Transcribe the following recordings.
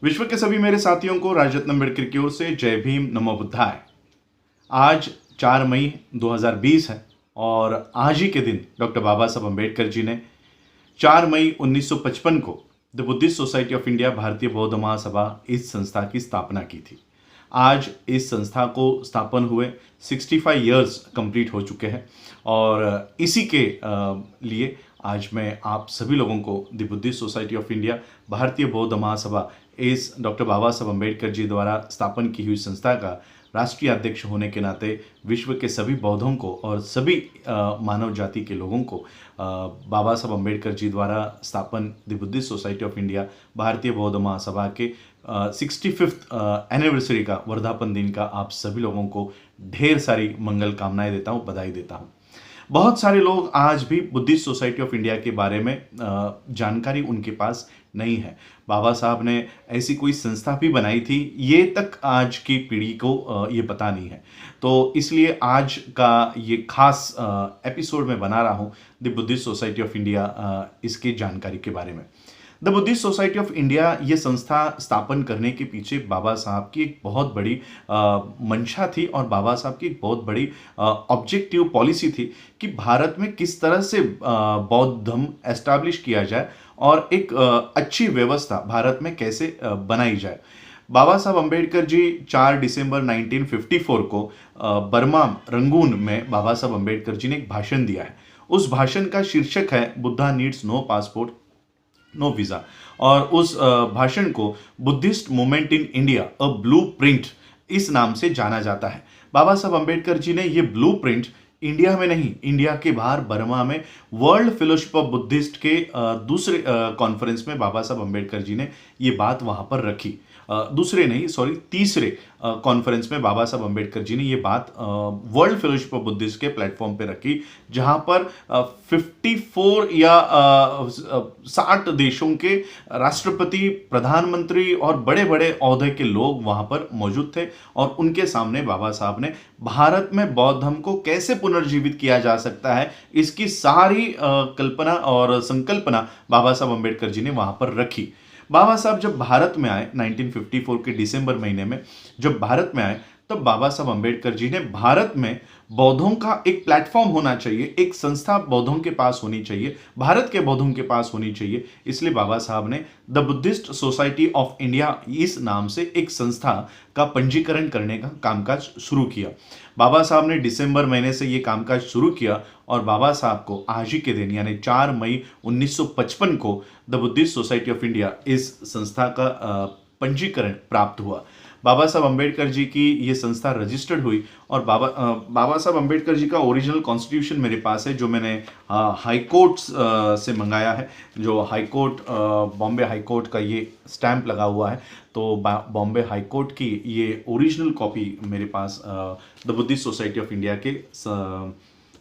विश्व के सभी मेरे साथियों को राजरत्न अम्बेडकर की ओर से जय भीम, नमो बुद्धाय। आज 4 मई 2020 है और आज ही के दिन डॉक्टर बाबा साहब अम्बेडकर जी ने 4 मई 1955 को the Buddhist Society of India भारतीय बौद्ध महासभा इस संस्था की स्थापना की थी। आज इस संस्था को स्थापन हुए 65 इयर्स कंप्लीट हो चुके हैं और इसी के लिए आज मैं आप सभी लोगों को the Buddhist Society of India भारतीय बौद्ध महासभा इस डॉक्टर बाबा साहब अम्बेडकर जी द्वारा स्थापन की हुई संस्था का राष्ट्रीय अध्यक्ष होने के नाते विश्व के सभी बौद्धों को और सभी मानव जाति के लोगों को बाबा साहब अम्बेडकर जी द्वारा स्थापन the Buddhist Society of India भारतीय बौद्ध महासभा के 65th एनिवर्सरी का वर्धापन दिन का आप सभी लोगों को ढेर सारी मंगल कामनाएं देता हूँ, बधाई देता हूँ। बहुत सारे लोग आज भी बुद्धिस्ट सोसाइटी ऑफ इंडिया के बारे में जानकारी उनके पास नहीं है। बाबा साहब ने ऐसी कोई संस्था भी बनाई थी, ये तक आज की पीढ़ी को ये पता नहीं है। तो इसलिए आज का ये खास एपिसोड में बना रहा हूँ the Buddhist Society of India इसकी जानकारी के बारे में। The Buddhist Society of India ये संस्था स्थापन करने के पीछे बाबा साहब की एक बहुत बड़ी मंशा थी और बाबा साहब की एक बहुत बड़ी ऑब्जेक्टिव पॉलिसी थी कि भारत में किस तरह से बौद्ध धर्म एस्टैब्लिश किया जाए और एक अच्छी व्यवस्था भारत में कैसे बनाई जाए। बाबा साहब अम्बेडकर जी 4 दिसंबर 1954 को बर्मा रंगून में बाबा साहब अम्बेडकर जी ने एक भाषण दिया है। उस भाषण का शीर्षक है Buddha needs no passport no visa और उस भाषण को Buddhist movement in India a blueprint इस नाम से जाना जाता है। बाबा साहब अम्बेडकर जी ने ये ब्लू प्रिंट इंडिया में नहीं, इंडिया के बाहर बर्मा में वर्ल्ड फेलोशिप ऑफ बुद्धिस्ट के दूसरे कॉन्फ्रेंस में बाबा साहब अम्बेडकर जी ने ये बात वहाँ पर रखी। तीसरे कॉन्फ्रेंस में बाबा साहब अम्बेडकर जी ने ये बात वर्ल्ड फेलोशिप ऑफ बुद्धिस्ट के प्लेटफॉर्म पे रखी, जहाँ पर 54 या 60 देशों के राष्ट्रपति, प्रधानमंत्री और बड़े बड़े ओहदे के लोग वहाँ पर मौजूद थे और उनके सामने बाबा साहब ने भारत में बौद्ध धर्म को कैसे पुनर्जीवित किया जा सकता है, इसकी सारी कल्पना और संकल्पना बाबा साहब अम्बेडकर जी ने वहाँ पर रखी। बाबा साहब जब भारत में आए 1954 के दिसंबर महीने में जब भारत में आए, तब बाबा साहब अम्बेडकर जी ने भारत में बौद्धों का एक प्लेटफॉर्म होना चाहिए, एक संस्था बौद्धों के पास होनी चाहिए, भारत के बौद्धों के पास होनी चाहिए। इसलिए बाबा साहब ने the Buddhist Society of India इस नाम से एक संस्था का पंजीकरण करने का कामकाज शुरू किया। बाबा साहब ने दिसंबर महीने से ये कामकाज शुरू किया और बाबा साहब को आज ही के दिन यानी 4 मई 1955 को the Buddhist Society of India इस संस्था का पंजीकरण प्राप्त हुआ। बाबा साहब अम्बेडकर जी की ये संस्था रजिस्टर्ड हुई और बाबा साहब अम्बेडकर जी का ओरिजिनल कॉन्स्टिट्यूशन मेरे पास है, जो मैंने हाई कोर्ट से मंगाया है। जो high court Bombay high court का ये स्टैंप लगा हुआ है, तो बॉम्बे हाई कोर्ट की ये ओरिजिनल कॉपी मेरे पास the Buddhist Society of India के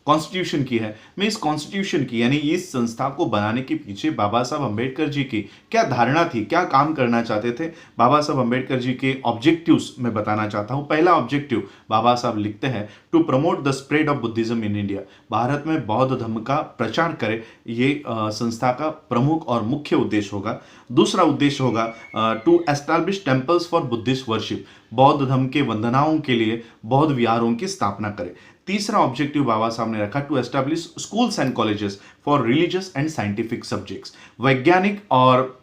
कॉन्स्टिट्यूशन की है। मैं इस कॉन्स्टिट्यूशन की यानी इस संस्था को बनाने के पीछे बाबा साहब अम्बेडकर जी की क्या धारणा थी, क्या काम करना चाहते थे, बाबा साहब अम्बेडकर जी के ऑब्जेक्टिव्स मैं बताना चाहता हूँ। पहला ऑब्जेक्टिव बाबा साहब लिखते हैं, to promote the spread of Buddhism in India. Bharat में बौद्ध धर्म का प्रचार करे, ये संस्था का प्रमुख और मुख्य उद्देश्य होगा। दूसरा उद्देश्य होगा to establish temples for Buddhist worship, बौद्ध धर्म के वंदनाओं के लिए बौद्ध विहारों की स्थापना करे। तीसरा ऑब्जेक्टिव बाबा साहब ने रखा, to establish schools and colleges for religious and scientific subjects, वैज्ञानिक और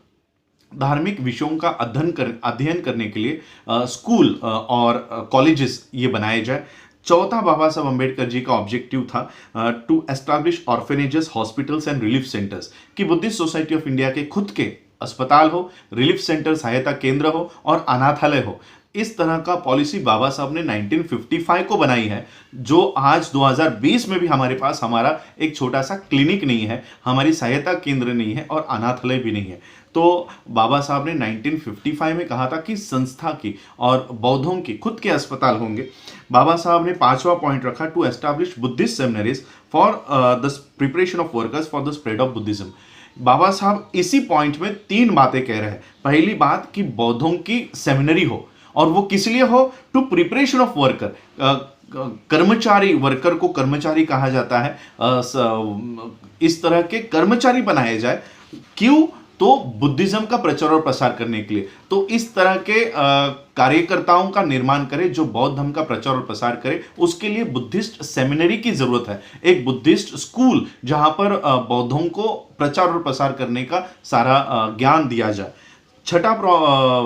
धार्मिक विषयों का अध्ययन करने के लिए स्कूल और कॉलेजेस ये बनाए जाए। चौथा बाबा साहब अम्बेडकर जी का ऑब्जेक्टिव था to establish orphanages, hospitals and relief centres, कि बुद्धिस्ट सोसाइटी ऑफ इंडिया के खुद के अस्पताल हो, रिलीफ सेंटर सहायता केंद्र हो और अनाथालय हो। इस तरह का पॉलिसी बाबा साहब ने 1955 को बनाई है, जो आज 2020 में भी हमारे पास हमारा एक छोटा सा क्लिनिक नहीं है, हमारी सहायता केंद्र नहीं है और अनाथालय भी नहीं है। तो बाबा साहब ने 1955 में कहा था कि संस्था की और बौद्धों की खुद के अस्पताल होंगे। बाबा साहब ने 5वां पॉइंट रखा, to establish Buddhist seminaries for the preparation of workers for the spread of Buddhism. Baba Saheb इसी पॉइंट में 3 बातें कह रहे हैं। पहली बात कि बौद्धों की सेमिनरी हो, और वो किस लिए हो, टू प्रिपरेशन ऑफ वर्कर, कर्मचारी, वर्कर को कर्मचारी कहा जाता है, इस तरह के कर्मचारी बनाए जाए। क्यों? तो बुद्धिज्म का प्रचार और प्रसार करने के लिए। तो इस तरह के कार्यकर्ताओं का निर्माण करें जो बौद्ध धर्म का प्रचार और प्रसार करें। उसके लिए बुद्धिस्ट सेमिनरी की जरूरत है, एक बुद्धिस्ट स्कूल जहां पर बौद्धों को प्रचार और प्रसार करने का सारा ज्ञान दिया जाए। छठा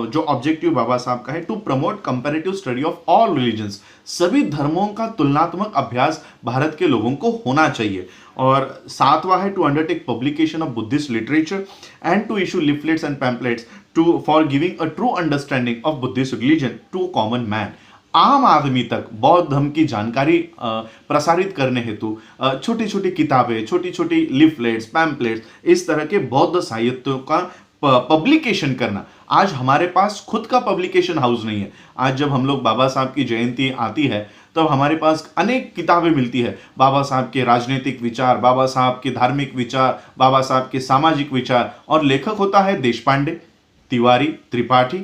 जो ऑब्जेक्टिव बाबा साहब का है, to promote comparative study of all religions. सभी धर्मों का तुलनात्मक अभ्यास भारत के लोगों को होना चाहिए। और सातवां है, to undertake publication of Buddhist literature and to issue leaflets and pamphlets to for giving a true understanding of Buddhist religion to common man. आम आदमी तक बौद्ध धर्म की जानकारी प्रसारित करने हेतु छोटी छोटी किताबें, छोटी छोटी लिफलेट्स, पैम्पलेट्स, इस तरह के बौद्ध साहित्यों का पब्लिकेशन करना। आज हमारे पास खुद का पब्लिकेशन हाउस नहीं है। आज जब हम लोग बाबा साहब की जयंती आती है तब हमारे पास अनेक किताबें मिलती है, बाबा साहब के राजनीतिक विचार, बाबा साहब के धार्मिक विचार, बाबा साहब के सामाजिक विचार, और लेखक होता है देशपांडे, तिवारी, त्रिपाठी।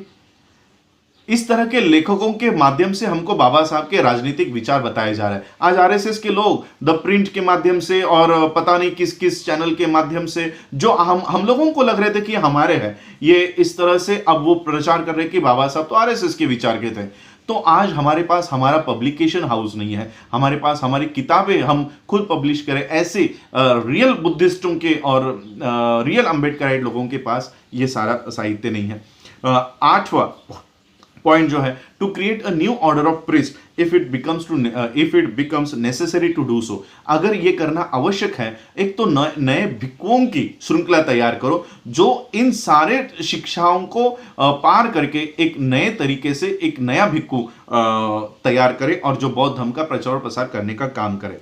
इस तरह के लेखकों के माध्यम से हमको बाबा साहब के राजनीतिक विचार बताए जा रहे हैं। आज आरएसएस के लोग द प्रिंट के माध्यम से और पता नहीं किस किस चैनल के माध्यम से जो हम लोगों को लग रहे थे कि हमारे हैं, ये इस तरह से अब वो प्रचार कर रहे कि बाबा साहब तो आरएसएस के विचार के थे। तो आज हमारे पास हमारा पब्लिकेशन हाउस नहीं है, हमारे पास हमारी किताबें हम खुद पब्लिश करें, ऐसे रियल बुद्धिस्टों के और रियल अम्बेडकराइट लोगों के पास ये सारा साहित्य नहीं है। आठवां पॉइंट जो है, to create a new order of priest if it becomes necessary to do so. अगर ये करना आवश्यक है, एक तो नए भिक्षुओं की श्रृंखला तैयार करो जो इन सारे शिक्षाओं को पार करके एक नए तरीके से एक नया भिक्षु तैयार करे और जो बौद्ध धर्म का प्रचार और प्रसार करने का काम करे।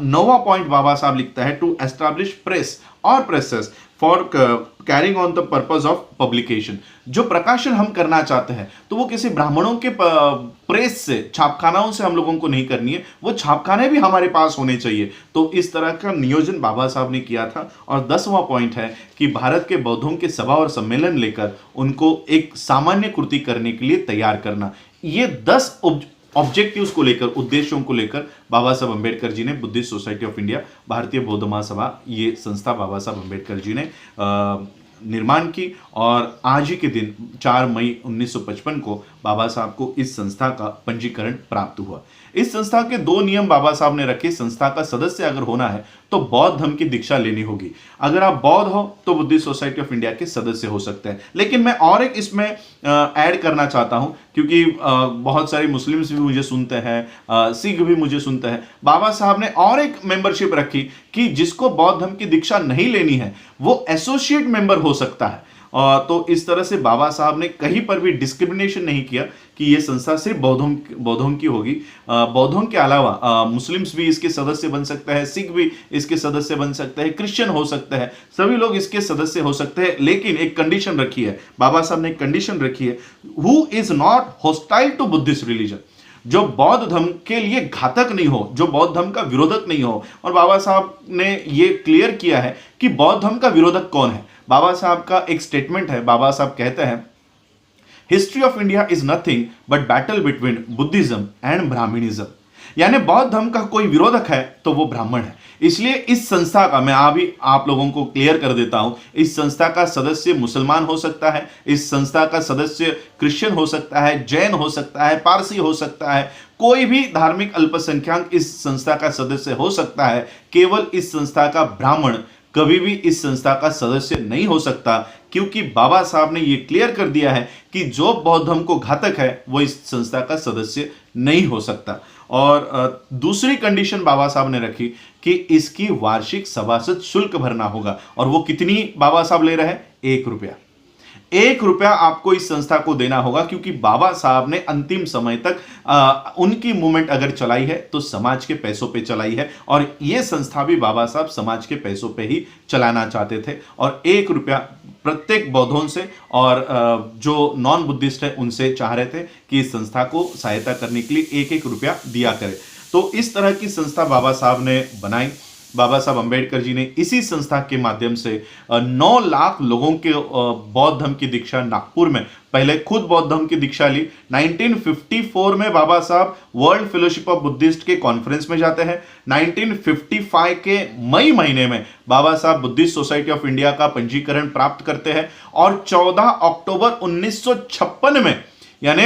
नौवां पॉइंट बाबा साहब लिखता है, टू एस्टैब्लिश प्रेस और presses for carrying on the purpose of publication. जो प्रकाशन हम करना चाहते हैं तो वो किसी ब्राह्मणों के प्रेस से, छापखानाओं से हम लोगों को नहीं करनी है, वो छापखाने भी हमारे पास होने चाहिए। तो इस तरह का नियोजन बाबा साहब ने किया था। और 10वां पॉइंट है कि भारत के बौद्धों के सभा और सम्मेलन लेकर उनको एक सामान्य कृति करने के लिए तैयार करना। ये 10 ऑब्जेक्टिव्स को लेकर, उद्देश्यों को लेकर बाबा साहब अम्बेडकर जी ने बुद्धिस्ट सोसाइटी ऑफ इंडिया, भारतीय बौद्ध महासभा, ये संस्था बाबा साहब अम्बेडकर जी ने निर्माण की। और आज ही के दिन 4 मई 1955 को बाबा साहब को इस संस्था का पंजीकरण प्राप्त हुआ। इस संस्था के 2 नियम बाबा साहब ने रखे। संस्था का सदस्य अगर होना है तो बौद्ध धर्म की दीक्षा लेनी होगी। अगर आप बौद्ध हो तो बुद्धिस्ट सोसाइटी ऑफ इंडिया के सदस्य हो सकते हैं। लेकिन मैं और एक इसमें ऐड करना चाहता हूं, क्योंकि बहुत सारे मुस्लिम्स भी मुझे सुनते हैं, सिख भी मुझे सुनते हैं। बाबा साहब ने और एक मेंबरशिप रखी कि जिसको बौद्ध धर्म की दीक्षा नहीं लेनी है वो एसोसिएट मेंबर हो सकता है। तो इस तरह से बाबा साहब ने कहीं पर भी डिस्क्रिमिनेशन नहीं किया कि ये संस्था सिर्फ बौद्धों की होगी। बौद्धों के अलावा मुस्लिम्स भी इसके सदस्य बन सकते हैं, सिख भी इसके सदस्य बन सकते हैं, क्रिश्चियन हो सकते हैं, सभी लोग इसके सदस्य हो सकते हैं। लेकिन एक कंडीशन रखी है, बाबा साहब ने एक कंडीशन रखी है, who is not hostile to Buddhist religion, जो बौद्ध धर्म के लिए घातक नहीं हो, जो बौद्ध धर्म का विरोधक नहीं हो। और बाबा साहब ने ये क्लियर किया है कि बौद्ध धर्म का विरोधक कौन है। बाबा साहब का एक स्टेटमेंट है, बाबा साहब कहते हैं, history of India is nothing but battle between Buddhism and Brahmanism. यानी बौद्ध धर्म का कोई विरोधक है तो वो ब्राह्मण है। इसलिए इस संस्था का मैं अभी आप लोगों को क्लियर कर देता हूं, इस संस्था का सदस्य मुसलमान हो सकता है, इस संस्था का सदस्य क्रिश्चियन हो सकता है, जैन हो सकता है, पारसी हो सकता है, कोई भी धार्मिक अल्पसंख्यक इस संस्था का सदस्य हो सकता है। केवल इस संस्था का ब्राह्मण कभी भी इस संस्था का सदस्य नहीं हो सकता, क्योंकि बाबा साहब ने यह क्लियर कर दिया है कि जो बौद्ध धर्म को घातक है वो इस संस्था का सदस्य नहीं हो सकता। और दूसरी कंडीशन बाबा साहब ने रखी कि इसकी वार्षिक सभासद शुल्क भरना होगा। और वो कितनी बाबा साहब ले रहे हैं? 1 रुपया। 1 रुपया आपको इस संस्था को देना होगा, क्योंकि बाबा साहब ने अंतिम समय तक उनकी मूवमेंट अगर चलाई है तो समाज के पैसों पे चलाई है। और ये संस्था भी बाबा साहब समाज के पैसों पे ही चलाना चाहते थे। और 1 रुपया प्रत्येक बौद्धों से और जो नॉन बुद्धिस्ट है उनसे चाह रहे थे कि इस संस्था को सहायता करने के लिए 1-1 रुपया दिया करें। तो इस तरह की संस्था बाबा साहब ने बनाई। बाबा साहब अंबेडकर जी ने इसी संस्था के माध्यम से 9 लाख लोगों के बौद्ध धर्म की दीक्षा नागपुर में पहले खुद बौद्ध धर्म की दीक्षा ली। 1954 में बाबा साहब वर्ल्ड फेलोशिप ऑफ बुद्धिस्ट के कॉन्फ्रेंस में जाते हैं। 1955 के मई महीने में बाबा साहब बुद्धिस्ट सोसाइटी ऑफ इंडिया का पंजीकरण प्राप्त करते हैं और 14 अक्टूबर 1956 में यानी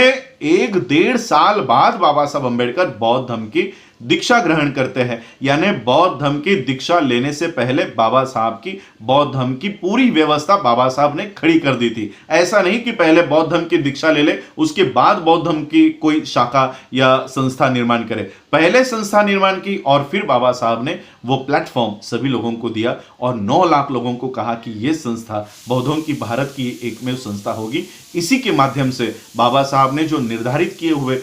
1.5 साल बाद बाबा साहब अंबेडकर बौद्ध धर्म की दीक्षा ग्रहण करते हैं। यानी बौद्ध धर्म की दीक्षा लेने से पहले बाबा साहब की बौद्ध धर्म की पूरी व्यवस्था बाबा साहब ने खड़ी कर दी थी। ऐसा नहीं कि पहले बौद्ध धर्म की दीक्षा ले ले उसके बाद बौद्ध धर्म की कोई शाखा या संस्था निर्माण करे। पहले संस्था निर्माण की और फिर बाबा साहब ने वो प्लेटफॉर्म सभी लोगों को दिया और 9 लाख लोगों को कहा कि यह संस्था बौद्धों की भारत की एकमेव संस्था होगी। इसी के माध्यम से बाबा साहब ने जो निर्धारित किए हुए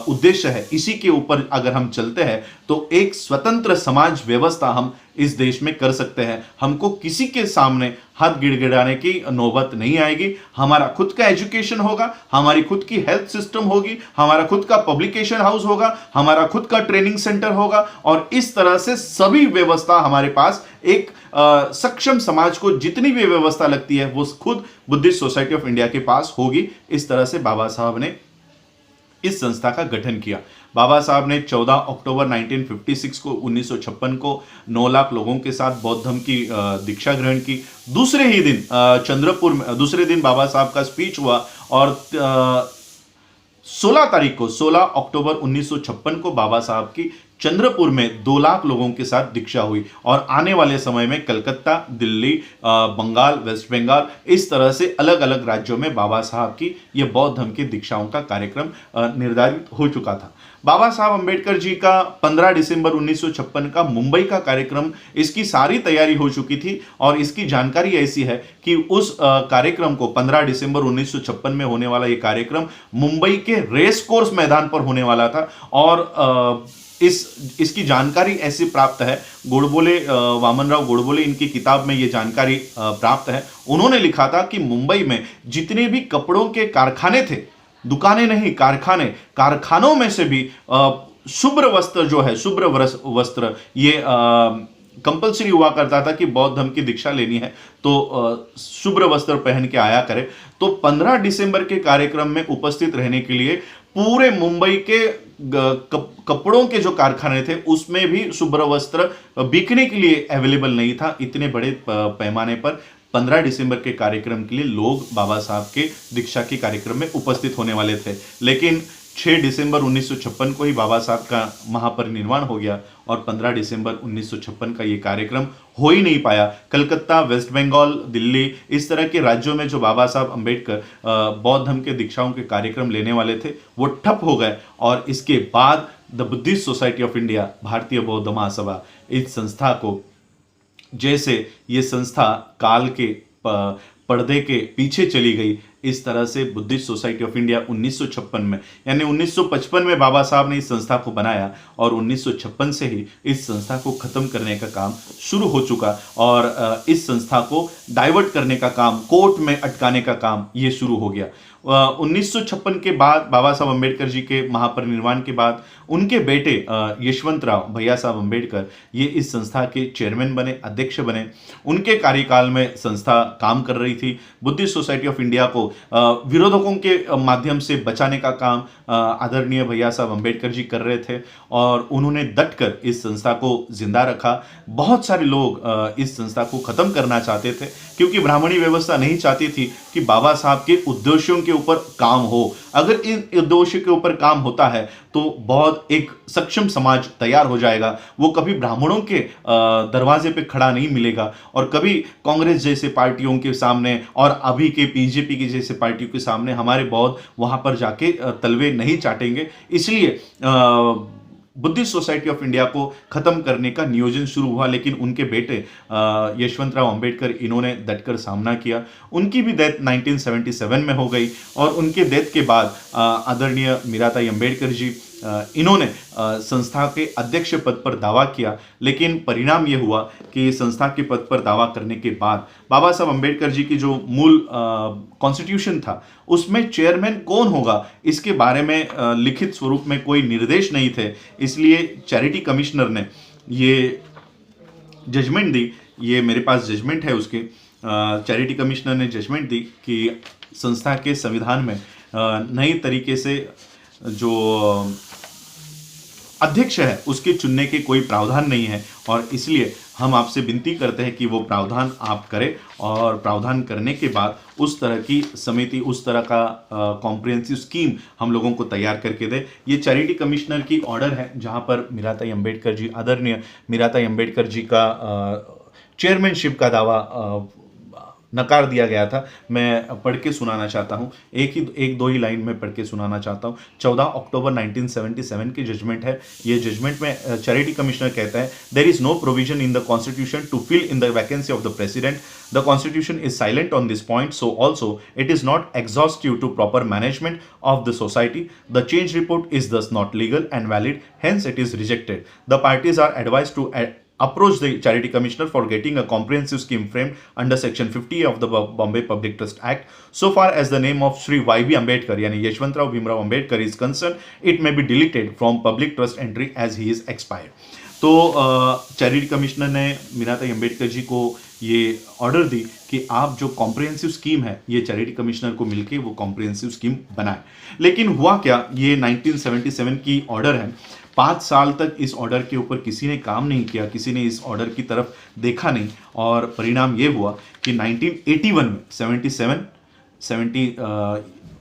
उद्देश्य है, इसी के ऊपर अगर हम चलते हैं तो एक स्वतंत्र समाज व्यवस्था हम इस देश में कर सकते हैं। हमको किसी के सामने हाथ गिड़गिड़ाने की नौबत नहीं आएगी। हमारा खुद का एजुकेशन होगा, हमारी खुद की हेल्थ सिस्टम होगी, हमारा खुद का पब्लिकेशन हाउस होगा, हमारा खुद का ट्रेनिंग सेंटर होगा और इस तरह से सभी व्यवस्था हमारे पास एक सक्षम समाज को जितनी भी व्यवस्था लगती है वो खुद बुद्धिस्ट सोसाइटी ऑफ इंडिया के पास होगी। इस तरह से बाबा साहब ने इस संस्था का गठन किया। बाबा साहब ने 14 अक्टूबर 1956 को 1956 को 9 लाख लोगों के साथ बौद्ध धर्म की दीक्षा ग्रहण की। दूसरे ही दिन चंद्रपुर में दूसरे दिन बाबा साहब का स्पीच हुआ और 16 तारीख को 16 अक्टूबर 1956 को बाबा साहब की चंद्रपुर में 2 लाख लोगों के साथ दीक्षा हुई और आने वाले समय में कलकत्ता, दिल्ली, बंगाल, वेस्ट बंगाल, इस तरह से अलग अलग राज्यों में बाबा साहब की ये बौद्ध धर्म की दीक्षाओं का कार्यक्रम निर्धारित हो चुका था। बाबा साहब अंबेडकर जी का 15 दिसंबर 1956 का मुंबई का कार्यक्रम, इसकी सारी तैयारी हो चुकी थी और इसकी जानकारी ऐसी है कि उस कार्यक्रम को 15 दिसंबर 1956 में होने वाला ये कार्यक्रम मुंबई के रेस कोर्स मैदान पर होने वाला था और इसकी जानकारी ऐसी प्राप्त है, गोडबोले वामनराव गोडबोले इनकी किताब में ये जानकारी प्राप्त है। उन्होंने लिखा था कि मुंबई में जितने भी कपड़ों के कारखाने थे, दुकानें नहीं कारखाने, कारखानों में से भी शुभ्र वस्त्र जो है, शुभ्र वस्त्र ये कंपलसरी हुआ करता था कि बौद्ध धर्म की दीक्षा लेनी है तो शुभ्र वस्त्र पहन के आया करे। तो 15 दिसंबर के कार्यक्रम में उपस्थित रहने के लिए पूरे मुंबई के कपड़ों के जो कारखाने थे उसमें भी शुभ्र वस्त्र बिकने के लिए अवेलेबल नहीं था। इतने बड़े पैमाने पर 15 दिसंबर के कार्यक्रम के लिए लोग बाबा साहब के दीक्षा के कार्यक्रम में उपस्थित होने वाले थे, लेकिन 6 दिसंबर 1956 को ही बाबा साहब का महापरिनिर्वाण हो गया और 15 दिसंबर 1956 का ये कार्यक्रम हो ही नहीं पाया। कलकत्ता, वेस्ट बंगाल, दिल्ली, इस तरह के राज्यों में जो बाबा साहब अंबेडकर बौद्ध धर्म के दीक्षाओं के कार्यक्रम लेने वाले थे वो ठप हो गए और इसके बाद the Buddhist Society of India, भारतीय बौद्ध महासभा, इस संस्था को जैसे ये संस्था काल के पर्दे के पीछे चली गई, इस तरह से बुद्धिस्ट सोसाइटी ऑफ इंडिया 1956 में यानी 1955 में बाबा साहब ने इस संस्था को बनाया और 1956 से ही इस संस्था को खत्म करने का काम शुरू हो चुका और इस संस्था को डाइवर्ट करने का काम, कोर्ट में अटकाने का काम ये शुरू हो गया। 1956 के बाद बाबा साहब अंबेडकर जी के महापरिनिर्वाण के बाद उनके बेटे यशवंतराव भैया साहब अंबेडकर ये इस संस्था के चेयरमैन बने, अध्यक्ष बने। उनके कार्यकाल में संस्था काम कर रही थी। बुद्धिस्ट सोसाइटी ऑफ इंडिया को विरोधकों के माध्यम से बचाने का काम आदरणीय भैया साहब अंबेडकर जी कर रहे थे और उन्होंने डटकर इस संस्था को जिंदा रखा। बहुत सारे लोग इस संस्था को खत्म करना चाहते थे क्योंकि ब्राह्मणी व्यवस्था नहीं चाहती थी कि बाबा साहब के उद्देश्यों के ऊपर काम हो। अगर इन उद्देश्यों के ऊपर काम होता है तो बहुत एक सक्षम समाज तैयार हो जाएगा। वो कभी ब्राह्मणों के दरवाजे पे खड़ा नहीं मिलेगा और कभी कांग्रेस जैसे पार्टियों के सामने और अभी के बीजेपी की जैसे पार्टियों के सामने हमारे बौद्ध वहां पर जाके तलवे नहीं चाटेंगे। इसलिए बुद्धिस्ट सोसाइटी ऑफ इंडिया को खत्म करने का नियोजन शुरू हुआ, लेकिन उनके बेटे यशवंतराव अंबेडकर इन्होंने डटकर सामना किया। उनकी भी डेथ 1977 में हो गई और उनके डेथ के बाद आदरणीय मीराताई अंबेडकर जी इन्होंने संस्था के अध्यक्ष पद पर दावा किया, लेकिन परिणाम ये हुआ कि संस्था के पद पर दावा करने के बाद बाबा साहब अंबेडकर जी की जो मूल कॉन्स्टिट्यूशन था उसमें चेयरमैन कौन होगा इसके बारे में लिखित स्वरूप में कोई निर्देश नहीं थे। इसलिए चैरिटी कमिश्नर ने ये जजमेंट दी, ये मेरे पास जजमेंट है उसके, चैरिटी कमिश्नर ने जजमेंट दी कि संस्था के संविधान में नई तरीके से जो अध्यक्ष है उसके चुनने के कोई प्रावधान नहीं है, और इसलिए हम आपसे विनती करते हैं कि वो प्रावधान आप करें, और प्रावधान करने के बाद उस तरह की समिति, उस तरह का कॉम्प्रिहेंसिव स्कीम हम लोगों को तैयार करके दे। ये चैरिटी कमिश्नर की ऑर्डर है, जहां पर मीराताई अंबेडकर जी, आदरणीय मीराताई अंबेडकर जी का चेयरमैनशिप का दावा नकार दिया गया था। मैं पढ़ के सुनाना चाहता हूँ, एक दो ही लाइन में पढ़ के सुनाना चाहता हूँ। 14 अक्टूबर 1977 की जजमेंट है। ये जजमेंट में चैरिटी कमिश्नर कहता है, there is no provision in the constitution to fill in the vacancy of the president. The constitution is silent on this point, so also it is not exhaustive to proper management of the society. The change report is thus not legal and valid, hence it is rejected. The parties are advised to approach the Charity Commissioner for getting a comprehensive scheme framed under Section 50 of the Bombay Public Trust Act. So far as the name of Shri Y.B. Ambedkar, yani Yashwantrao Bhimrao Ambedkar is concerned, it may be deleted from public trust entry as he is expired. तो charity commissioner ने मीराताई अंबेडकर जी को ये order दी कि आप जो comprehensive scheme है, ये charity commissioner को मिलके वो कॉम्प्रिहेंसिव स्कीम बनाए। लेकिन हुआ क्या, ये 1977 की ऑर्डर है, 5 साल तक इस ऑर्डर के ऊपर किसी ने काम नहीं किया, किसी ने इस ऑर्डर की तरफ देखा नहीं, और परिणाम ये हुआ कि 1981 में 70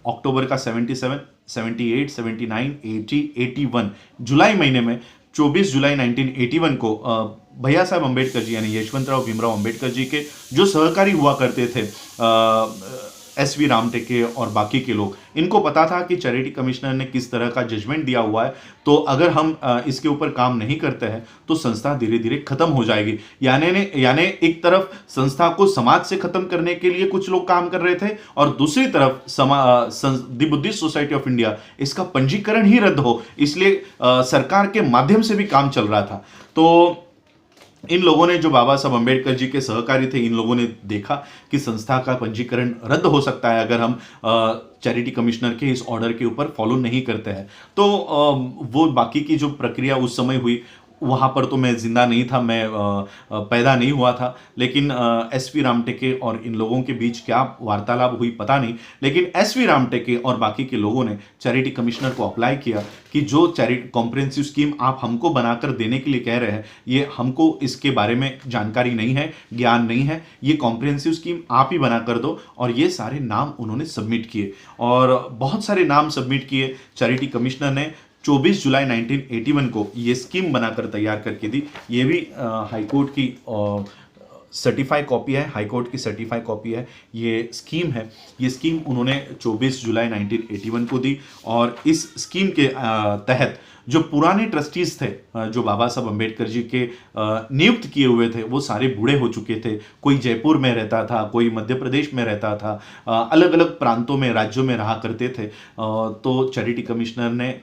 अक्टूबर का 77, 78, 79, 80, 81 जुलाई महीने में 24 जुलाई 1981 को भैया साहब अंबेडकर जी यानी यशवंतराव भीमराव अंबेडकर जी के जो सहकारी हुआ करते थे, एस.वी. रामटेके और बाकी के लोग, इनको पता था कि चैरिटी कमिश्नर ने किस तरह का जजमेंट दिया हुआ है, तो अगर हम इसके ऊपर काम नहीं करते हैं तो संस्था धीरे धीरे खत्म हो जाएगी। यानी एक तरफ संस्था को समाज से खत्म करने के लिए कुछ लोग काम कर रहे थे, और दूसरी तरफ the Buddhist Society of India, इसका पंजीकरण ही रद्द हो, इसलिए सरकार के माध्यम से भी काम चल रहा था। तो इन लोगों ने, जो बाबा साहब अंबेडकर जी के सहकारी थे, इन लोगों ने देखा कि संस्था का पंजीकरण रद्द हो सकता है अगर हम चैरिटी कमिश्नर के इस ऑर्डर के ऊपर फॉलो नहीं करते हैं। तो वो बाकी की जो प्रक्रिया उस समय हुई, वहाँ पर तो मैं जिंदा नहीं था, मैं पैदा नहीं हुआ था, लेकिन एस.वी. रामटेके और इन लोगों के बीच क्या वार्तालाप हुई पता नहीं, लेकिन एस.वी. रामटेके और बाकी के लोगों ने चैरिटी कमिश्नर को अप्लाई किया कि जो चैरिटी कॉम्प्रिहेंसिव स्कीम आप हमको बनाकर देने के लिए कह रहे हैं, ये हमको इसके बारे में जानकारी नहीं है, ज्ञान नहीं है, ये कॉम्प्रिहेंसिव स्कीम आप ही बनाकर दो। और ये सारे नाम उन्होंने सबमिट किए, और बहुत सारे नाम सबमिट किए। चैरिटी कमिश्नर ने 24 जुलाई 1981 को ये स्कीम बनाकर तैयार करके दी। ये भी हाईकोर्ट की सर्टिफाई कॉपी है, हाईकोर्ट की सर्टिफाई कॉपी है, ये स्कीम है। ये स्कीम उन्होंने 24 जुलाई 1981 को दी, और इस स्कीम के तहत जो पुराने ट्रस्टीज थे, जो बाबा साहब अंबेडकर जी के नियुक्त किए हुए थे, वो सारे बूढ़े हो चुके थे। कोई जयपुर में रहता था, कोई मध्य प्रदेश में रहता था, अलग अलग प्रांतों में, राज्यों में रहा करते थे। तो चैरिटी कमिश्नर ने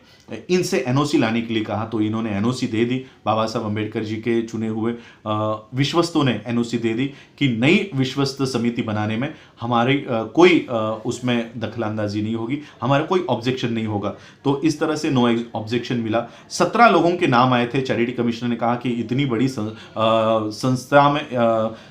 इनसे एनओसी लाने के लिए कहा, तो इन्होंने एनओसी दे दी। बाबा साहब अंबेडकर जी के चुने हुए विश्वस्तों ने एनओसी दे दी कि नई विश्वस्त समिति बनाने में हमारी कोई उसमें दखलंदाजी नहीं होगी, हमारा कोई ऑब्जेक्शन नहीं होगा। तो इस तरह से नो ऑब्जेक्शन मिला। 17 लोगों के नाम आए थे। चैरिटी कमिश्नर ने कहा कि इतनी बड़ी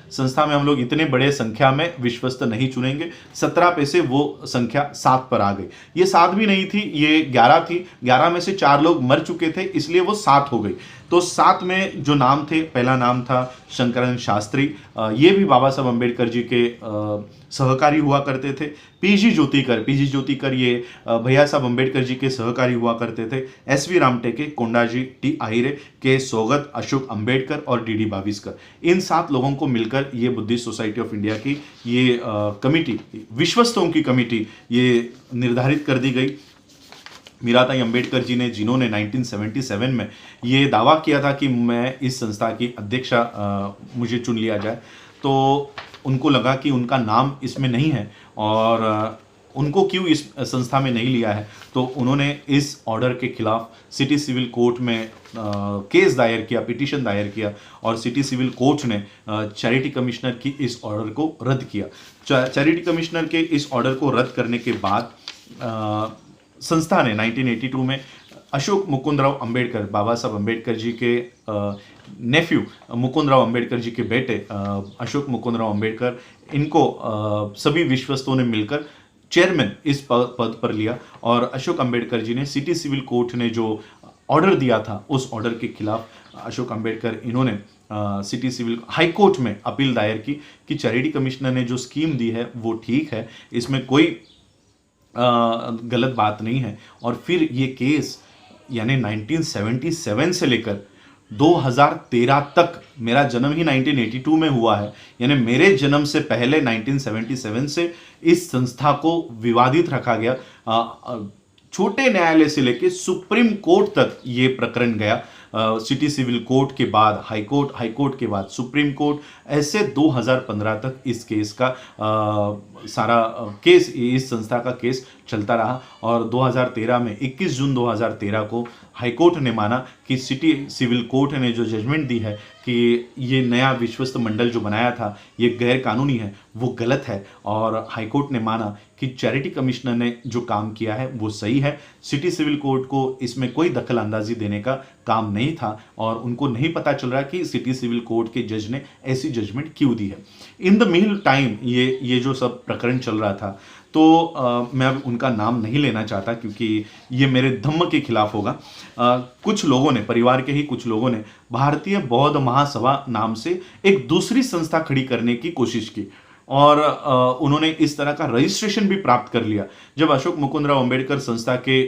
संस्था में हम लोग इतने बड़े संख्या में विश्वस्त नहीं चुनेंगे। 17 पे से वो संख्या 7 पर आ गई। ये 7 भी नहीं थी, ये 11 थी। 11 में से 4 लोग मर चुके थे, इसलिए वो 7 हो गई। तो 7 में जो नाम थे, पहला नाम था शंकरानंद शास्त्री, ये भी बाबा साहब अंबेडकर जी के सहकारी हुआ करते थे। पीजी ज्योतिकर ये भैया साहब अंबेडकर जी के सहकारी हुआ करते थे। एस.वी. रामटेके, कोंडाजी, टी आहिरे, के सोगत, अशोक अंबेडकर और डी.डी. बाविस्कर, इन 7 लोगों को मिलकर ये बुद्धिस्ट सोसाइटी ऑफ इंडिया की ये कमिटी, विश्वस्तों की कमिटी, ये निर्धारित कर दी गई। मीराताई अंबेडकर जी ने, जिन्होंने 1977 में ये दावा किया था कि मैं इस संस्था की अध्यक्षा मुझे चुन लिया जाए, तो उनको लगा कि उनका नाम इसमें नहीं है और उनको क्यों इस संस्था में नहीं लिया है, तो उन्होंने इस ऑर्डर के खिलाफ सिटी सिविल कोर्ट में केस दायर किया, पिटीशन दायर किया, और सिटी सिविल कोर्ट ने चैरिटी कमिश्नर की इस ऑर्डर को रद्द किया। चैरिटी कमिश्नर के इस ऑर्डर को रद्द करने के बाद संस्था ने 1982 में अशोक मुकुंदराव अंबेडकर, बाबा साहब अंबेडकर जी के नेफ्यू मुकुंदराव अंबेडकर जी के बेटे अशोक मुकुंदराव अंबेडकर, इनको सभी विश्वस्तों ने मिलकर चेयरमैन इस पद पर लिया। और अशोक अंबेडकर जी ने सिटी सिविल कोर्ट ने जो ऑर्डर दिया था उस ऑर्डर के खिलाफ अशोक अंबेडकर इन्होंने सिटी सिविल हाई कोर्ट में अपील दायर की कि चैरिटी कमिश्नर ने जो स्कीम दी है वो ठीक है, इसमें कोई गलत बात नहीं है। और फिर ये केस यानी 1977 से लेकर 2013 तक, मेरा जन्म ही 1982 में हुआ है, यानी मेरे जन्म से पहले 1977 से इस संस्था को विवादित रखा गया। छोटे न्यायालय से लेकर सुप्रीम कोर्ट तक ये प्रकरण गया। सिटी सिविल कोर्ट के बाद हाई कोर्ट के बाद सुप्रीम कोर्ट, ऐसे 2015 तक इस केस का सारा केस, इस संस्था का केस चलता रहा। और 2013 में 21 जून 2013 को हाई कोर्ट ने माना कि सिटी सिविल कोर्ट ने जो जजमेंट दी है कि ये नया विश्वस्त मंडल जो बनाया था ये गैर कानूनी है, वो गलत है। और हाई कोर्ट ने माना कि चैरिटी कमिश्नर ने जो काम किया है वो सही है। सिटी सिविल कोर्ट को इसमें कोई दखल अंदाजी देने का काम नहीं था और उनको नहीं पता चल रहा कि सिटी सिविल कोर्ट के जज ने ऐसी जजमेंट क्यों दी है। इन द मीन टाइम ये जो सब प्रकरण चल रहा था, तो मैं अब उनका नाम नहीं लेना चाहता क्योंकि ये मेरे धम्म के खिलाफ होगा। कुछ लोगों ने, परिवार के ही कुछ लोगों ने भारतीय बौद्ध महासभा नाम से एक दूसरी संस्था खड़ी करने की कोशिश की और उन्होंने इस तरह का रजिस्ट्रेशन भी प्राप्त कर लिया। जब अशोक मुकुंदराव अंबेडकर संस्था के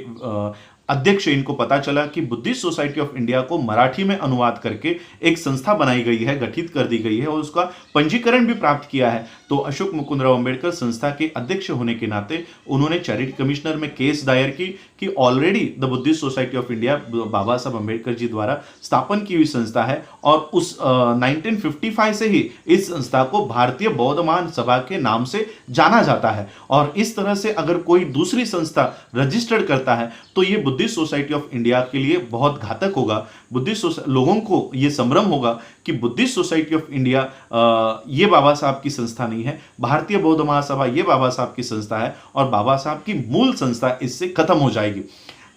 अध्यक्ष इनको पता चला कि बुद्धिस्ट सोसाइटी ऑफ इंडिया को मराठी में अनुवाद करके एक संस्था बनाई गई है, गठित कर दी गई है और उसका पंजीकरण भी प्राप्त किया है, तो अशोक मुकुंदराव अंबेडकर संस्था के अध्यक्ष होने के नाते उन्होंने चैरिटी कमिश्नर में केस दायर की कि already the Buddhist Society of India Baba Saheb Ambedkar जी द्वारा स्थापन की हुई संस्था है और उस 1955 से ही इस संस्था को भारतीय बौद्ध महासभा के नाम से जाना जाता है। और इस तरह से अगर कोई दूसरी संस्था रजिस्टर्ड करता है तो ये बुद्धिस्ट सोसाइटी ऑफ इंडिया के लिए बहुत घातक होगा। बुद्धिस्ट लोगों को ये संभ्रम होगा कि बुद्धिस्ट सोसाइटी ऑफ इंडिया ये बाबा साहब की संस्था नहीं है, भारतीय बौद्ध महासभा ये बाबा साहब की संस्था है और बाबा साहब की मूल संस्था इससे खत्म हो जाएगी।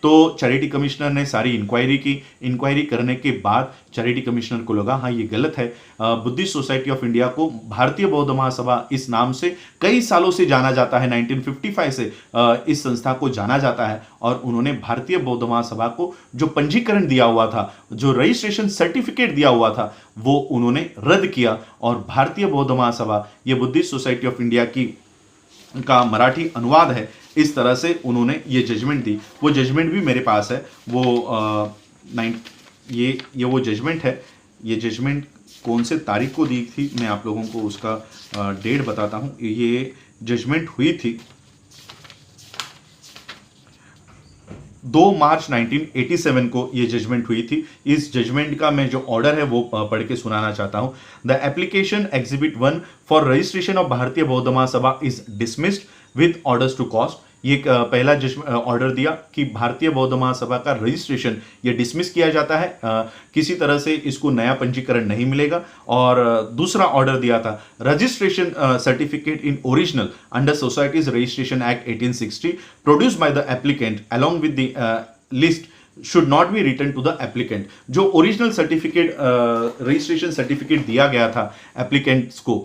तो चैरिटी कमिश्नर ने सारी इंक्वायरी की। इंक्वायरी करने के बाद चैरिटी कमिश्नर को लगा हाँ ये गलत है, बुद्धिस्ट सोसाइटी ऑफ इंडिया को भारतीय बौद्ध महासभा इस नाम से कई सालों से जाना जाता है, 1955 से इस संस्था को जाना जाता है। और उन्होंने भारतीय बौद्ध महासभा को जो पंजीकरण दिया हुआ था, जो रजिस्ट्रेशन सर्टिफिकेट दिया हुआ था, वो उन्होंने रद्द किया और भारतीय बौद्ध महासभा ये बुद्धिस्ट सोसाइटी ऑफ इंडिया का मराठी अनुवाद है, इस तरह से उन्होंने ये जजमेंट दी। वो जजमेंट भी मेरे पास है, वो ये वो जजमेंट है। ये जजमेंट कौन से तारीख को दी थी मैं आप लोगों को उसका डेट बताता हूँ। ये जजमेंट हुई थी 2 मार्च 1987 को ये जजमेंट हुई थी। इस जजमेंट का मैं जो ऑर्डर है वो पढ़ के सुनाना चाहता हूँ। The application exhibit 1 for registration of Bharatiya Bauddha Mahasabha is dismissed with orders to cost. ये पहला ऑर्डर दिया कि भारतीय बौद्ध महासभा का रजिस्ट्रेशन ये डिसमिस किया जाता है, किसी तरह से इसको नया पंजीकरण नहीं मिलेगा। और दूसरा ऑर्डर दिया था registration certificate in original under societies registration act 1860 produced by the applicant along with the list should not be return to the applicant. जो ओरिजिनल सर्टिफिकेट रजिस्ट्रेशन सर्टिफिकेट दिया गया था एप्लीकेंट्स को,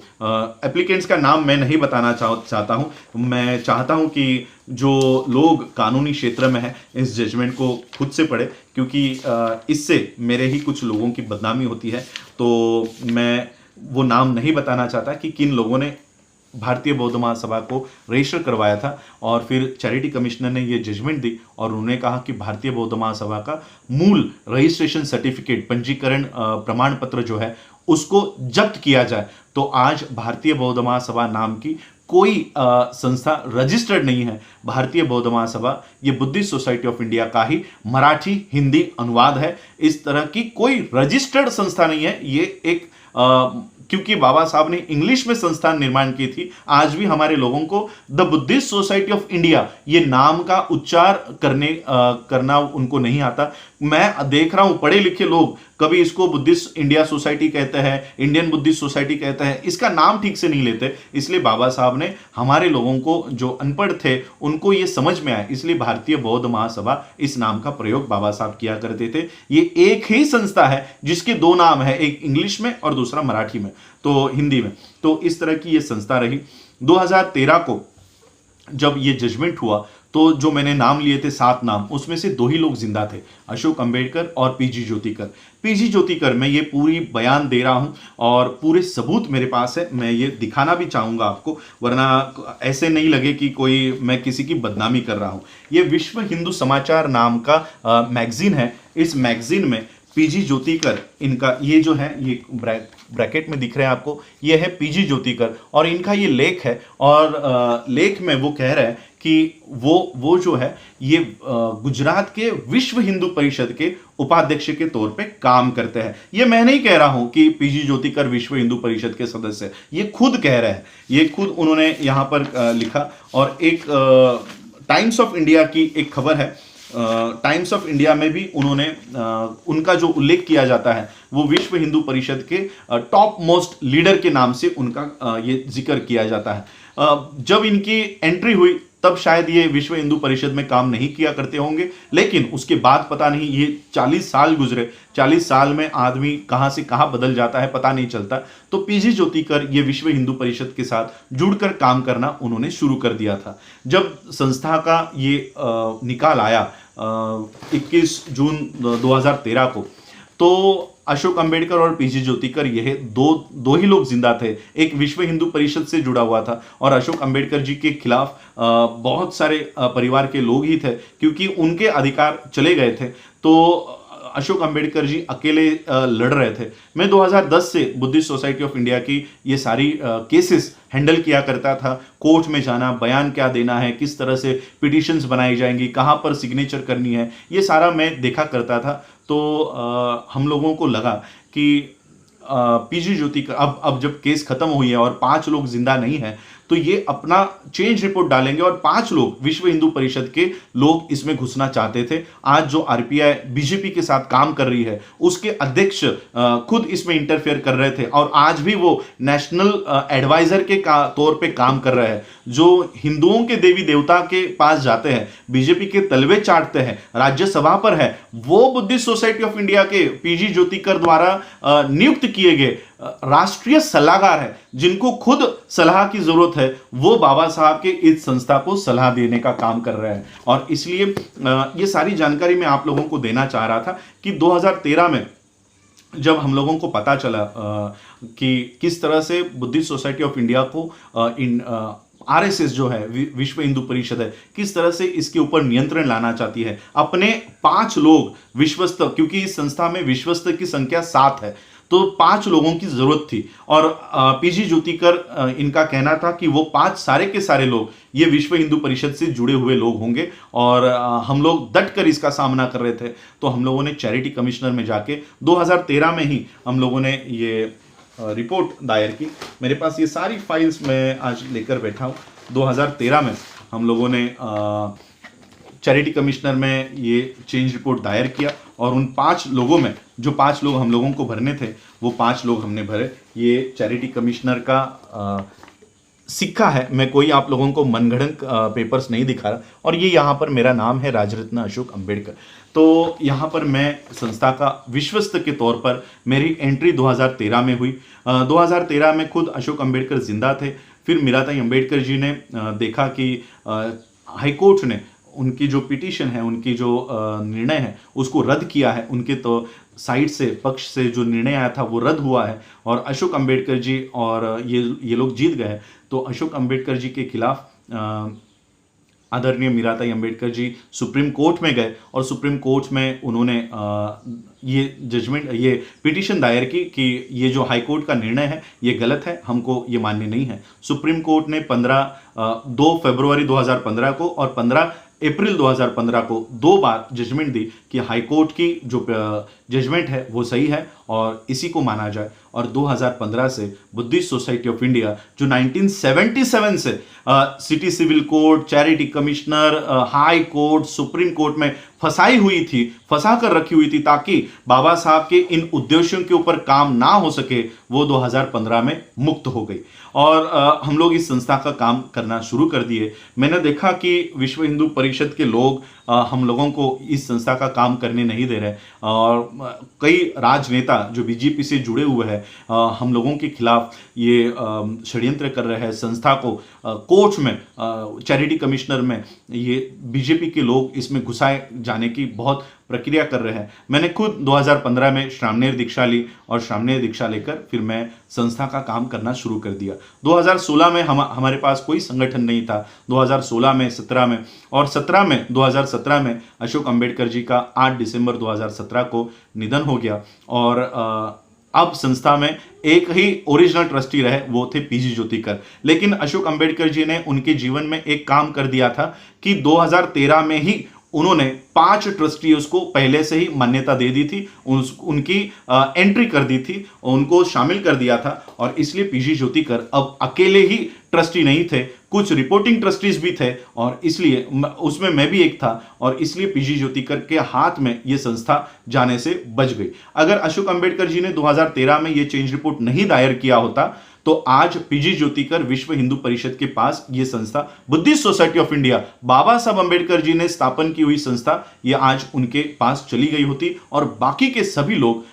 एप्लीकेंट्स का नाम मैं नहीं बताना चाहता हूँ। मैं चाहता हूँ कि जो लोग कानूनी क्षेत्र में हैं इस जजमेंट को खुद से पढ़े, क्योंकि इससे मेरे ही कुछ लोगों की बदनामी होती है। तो मैं वो नाम नहीं बताना चाहता कि किन लोगों ने भारतीय बौद्ध महासभा को रजिस्टर करवाया था। और फिर चैरिटी कमिश्नर ने ये जजमेंट दी और उन्होंने कहा कि भारतीय बौद्ध महासभा का मूल रजिस्ट्रेशन सर्टिफिकेट, पंजीकरण प्रमाण पत्र जो है उसको जब्त किया जाए। तो आज भारतीय बौद्ध महासभा नाम की कोई संस्था रजिस्टर्ड नहीं है। भारतीय बौद्ध महासभा ये बुद्धिस्ट सोसाइटी ऑफ इंडिया का ही मराठी हिंदी अनुवाद है। इस तरह की कोई रजिस्टर्ड संस्था नहीं है। ये एक क्योंकि बाबा साहब ने इंग्लिश में संस्थान निर्माण की थी, आज भी हमारे लोगों को the Buddhist Society of India ये नाम का उच्चार करना उनको नहीं आता। मैं देख रहा हूं पढ़े लिखे लोग कभी इसको बुद्धिस्ट इंडिया सोसाइटी कहते हैं, इंडियन बुद्धिस्ट सोसाइटी कहते हैं, इसका नाम ठीक से नहीं लेते। इसलिए बाबा साहब ने हमारे लोगों को जो अनपढ़ थे उनको ये समझ में आया, इसलिए भारतीय बौद्ध महासभा इस नाम का प्रयोग बाबा साहब किया करते थे। ये एक ही संस्था है जिसके दो नाम है, एक इंग्लिश में और दूसरा मराठी में, तो हिंदी में। तो इस तरह की ये संस्था रही। 2013 को जब ये जजमेंट हुआ तो जो मैंने नाम लिए थे 7 नाम, उसमें से 2 ही लोग जिंदा थे, अशोक अंबेडकर और पीजी ज्योतिकर। पीजी ज्योतिकर, मैं ये पूरी बयान दे रहा हूं और पूरे सबूत मेरे पास है, मैं ये दिखाना भी चाहूंगा आपको, वरना ऐसे नहीं लगे कि कोई मैं किसी की बदनामी कर रहा हूं। ये विश्व हिंदू समाचार नाम का मैगजीन है। इस मैगजीन में पीजी ज्योतिकर, इनका ये जो है, ये ब्रैकेट में दिख रहे हैं आपको, ये है पीजी ज्योतिकर और इनका ये लेख है। और लेख में वो कह रहे हैं कि वो जो है ये गुजरात के विश्व हिंदू परिषद के उपाध्यक्ष के तौर पे काम करते हैं। ये मैं नहीं कह रहा हूं कि पीजी ज्योतिकर विश्व हिंदू परिषद के सदस्य, ये खुद कह रहे हैं, ये खुद उन्होंने यहां पर लिखा। और एक टाइम्स ऑफ इंडिया की एक खबर है, टाइम्स ऑफ इंडिया में भी उन्होंने उनका जो उल्लेख किया जाता है वो विश्व हिंदू परिषद के टॉप मोस्ट लीडर के नाम से उनका ये जिक्र किया जाता है। जब इनकी एंट्री हुई तब शायद ये विश्व हिंदू परिषद में काम नहीं किया करते होंगे, लेकिन उसके बाद पता नहीं, ये 40 साल गुजरे, 40 साल में आदमी कहां से कहां बदल जाता है पता नहीं चलता। तो पीजी ज्योतिकर ये विश्व हिंदू परिषद के साथ जुड़कर काम करना उन्होंने शुरू कर दिया था। जब संस्था का ये निकाल आया 21 जून 2013 को, तो अशोक अंबेडकर और पीजी ज्योतिकर, यह दो ही लोग जिंदा थे। एक विश्व हिंदू परिषद से जुड़ा हुआ था और अशोक अंबेडकर जी के खिलाफ बहुत सारे परिवार के लोग ही थे, क्योंकि उनके अधिकार चले गए थे। तो अशोक अंबेडकर जी अकेले लड़ रहे थे। मैं 2010 से बुद्धिस्ट सोसाइटी ऑफ इंडिया की ये सारी केसेस हैंडल किया करता था। कोर्ट में जाना, बयान क्या देना है, किस तरह से पिटिशंस बनाई जाएंगी, कहाँ पर सिग्नेचर करनी है, ये सारा मैं देखा करता था। तो हम लोगों को लगा कि पीजी ज्योतिकर, अब जब केस खत्म हुई है और 5 लोग जिंदा नहीं है, तो ये अपना चेंज रिपोर्ट डालेंगे और 5 लोग विश्व हिंदू परिषद के लोग इसमें घुसना चाहते थे। आज जो आरपीआई बीजेपी के साथ काम कर रही है, उसके अध्यक्ष खुद इसमें इंटरफेयर कर रहे थे और आज भी वो नेशनल एडवाइजर के तौर पे काम कर रहे हैं। जो हिंदुओं के देवी देवता के पास जाते हैं, बीजेपी के तलवे चाटते हैं, राज्यसभा पर है, वो बुद्धिस्ट सोसाइटी ऑफ इंडिया के पीजी ज्योतिकर द्वारा नियुक्त किए गए राष्ट्रीय सलाहकार है, जिनको खुद सलाह की जरूरत है, वो बाबा साहब के इस संस्था को सलाह देने का काम कर रहे हैं। और इसलिए ये सारी जानकारी मैं आप लोगों को देना चाह रहा था कि 2013 में जब हम लोगों को पता चला कि किस तरह से बुद्धिस्ट सोसाइटी ऑफ इंडिया को आरएसएस जो है, विश्व हिंदू परिषद है, किस तरह से इसके ऊपर नियंत्रण लाना चाहती है। अपने 5 लोग विश्वस्त, क्योंकि इस संस्था में विश्वस्त की संख्या 7 है, तो 5 लोगों की जरूरत थी। और पीजी ज्योतिकर, इनका कहना था कि वो 5 सारे के सारे लोग ये विश्व हिंदू परिषद से जुड़े हुए लोग होंगे और हम लोग डट कर इसका सामना कर रहे थे। तो हम लोगों ने चैरिटी कमिश्नर में जाके 2013 में ही हम लोगों ने ये रिपोर्ट दायर की। मेरे पास ये सारी फाइल्स मैं आज लेकर बैठा हूँ। 2013 में हम लोगों ने चैरिटी कमिश्नर में ये चेंज रिपोर्ट दायर किया और उन 5 लोगों में, जो 5 लोग हम लोगों को भरने थे, वो 5 लोग हमने भरे। ये चैरिटी कमिश्नर का सिक्का है, मैं कोई आप लोगों को मनगढ़ंत पेपर्स नहीं दिखा रहा। और ये यहाँ पर मेरा नाम है राजरत्न अशोक अंबेडकर। तो यहाँ पर मैं संस्था का विश्वस्त के तौर पर मेरी एंट्री 2013 में हुई। 2013 में खुद अशोक अंबेडकर जिंदा थे। फिर मीराताई अंबेडकर जी ने देखा कि हाईकोर्ट ने उनकी जो पिटीशन है, उनकी जो निर्णय है, उसको रद्द किया है। उनके तो साइड से, पक्ष से जो निर्णय आया था वो रद्द हुआ है और अशोक अंबेडकर जी और ये लोग जीत गए। तो अशोक अंबेडकर जी के खिलाफ आदरणीय मीराताई अंबेडकर जी सुप्रीम कोर्ट में गए और सुप्रीम कोर्ट में उन्होंने ये जजमेंट, ये पिटीशन दायर की कि ये जो हाई कोर्ट का निर्णय है ये गलत है, हमको ये मान्य नहीं है। सुप्रीम कोर्ट ने 2 फरवरी 2015 को और 15 अप्रैल 2015 को 2 बार जजमेंट दी कि हाई कोर्ट की जो जजमेंट है वो सही है और इसी को माना जाए। और 2015 से बुद्धिस्ट सोसाइटी ऑफ इंडिया जो 1977 से city civil court, charity commissioner, high court, supreme court में फंसाई हुई थी, फंसा कर रखी हुई थी ताकि बाबा साहब के इन उद्देश्यों के ऊपर काम ना हो सके, वो 2015 में मुक्त हो गई और हम लोग इस संस्था का काम करना शुरू कर दिए। मैंने देखा कि विश्व हिंदू परिषद के लोग हम लोगों को इस संस्था का काम करने नहीं दे रहे और कई राजनेता जो बीजेपी से जुड़े हुए हैं हम लोगों के खिलाफ ये षड्यंत्र कर रहे हैं। संस्था को कोर्ट में, चैरिटी कमिश्नर में ये बीजेपी के लोग इसमें घुसाए जाने की बहुत प्रक्रिया कर रहे हैं। मैंने खुद 2015 में श्रामणेर दीक्षा ली और श्रामणेर दीक्षा लेकर फिर मैं संस्था का काम करना शुरू कर दिया। 2016 में हमारे पास कोई संगठन नहीं था। 2016 में, 17 में और 2017 में अशोक अंबेडकर जी का 8 दिसंबर 2017 को निधन हो गया और अब संस्था में एक ही ओरिजिनल ट्रस्टी रहे, वो थे पीजी ज्योतिकर। लेकिन अशोक अंबेडकर जी ने उनके जीवन में एक काम कर दिया था कि 2013 में ही उन्होंने 5 ट्रस्टीज को पहले से ही मान्यता दे दी थी, उनकी एंट्री कर दी थी, उनको शामिल कर दिया था और इसलिए पीजी ज्योतिकर अब अकेले ही ट्रस्टी नहीं थे, कुछ रिपोर्टिंग ट्रस्टीज भी थे और इसलिए उसमें मैं भी एक था और इसलिए पीजी ज्योतिकर के हाथ में यह संस्था जाने से बच गई। अगर अशोक अंबेडकर जी ने 2013 में यह चेंज रिपोर्ट नहीं दायर किया होता तो आज पीजी ज्योतिकर विश्व हिंदू परिषद के पास यह संस्था, Buddhist Society of India, Baba Saheb Ambedkar जी ने स्थापन की हुई संस्था, यह आज उनके पास चली गई होती और बाकी के सभी लोग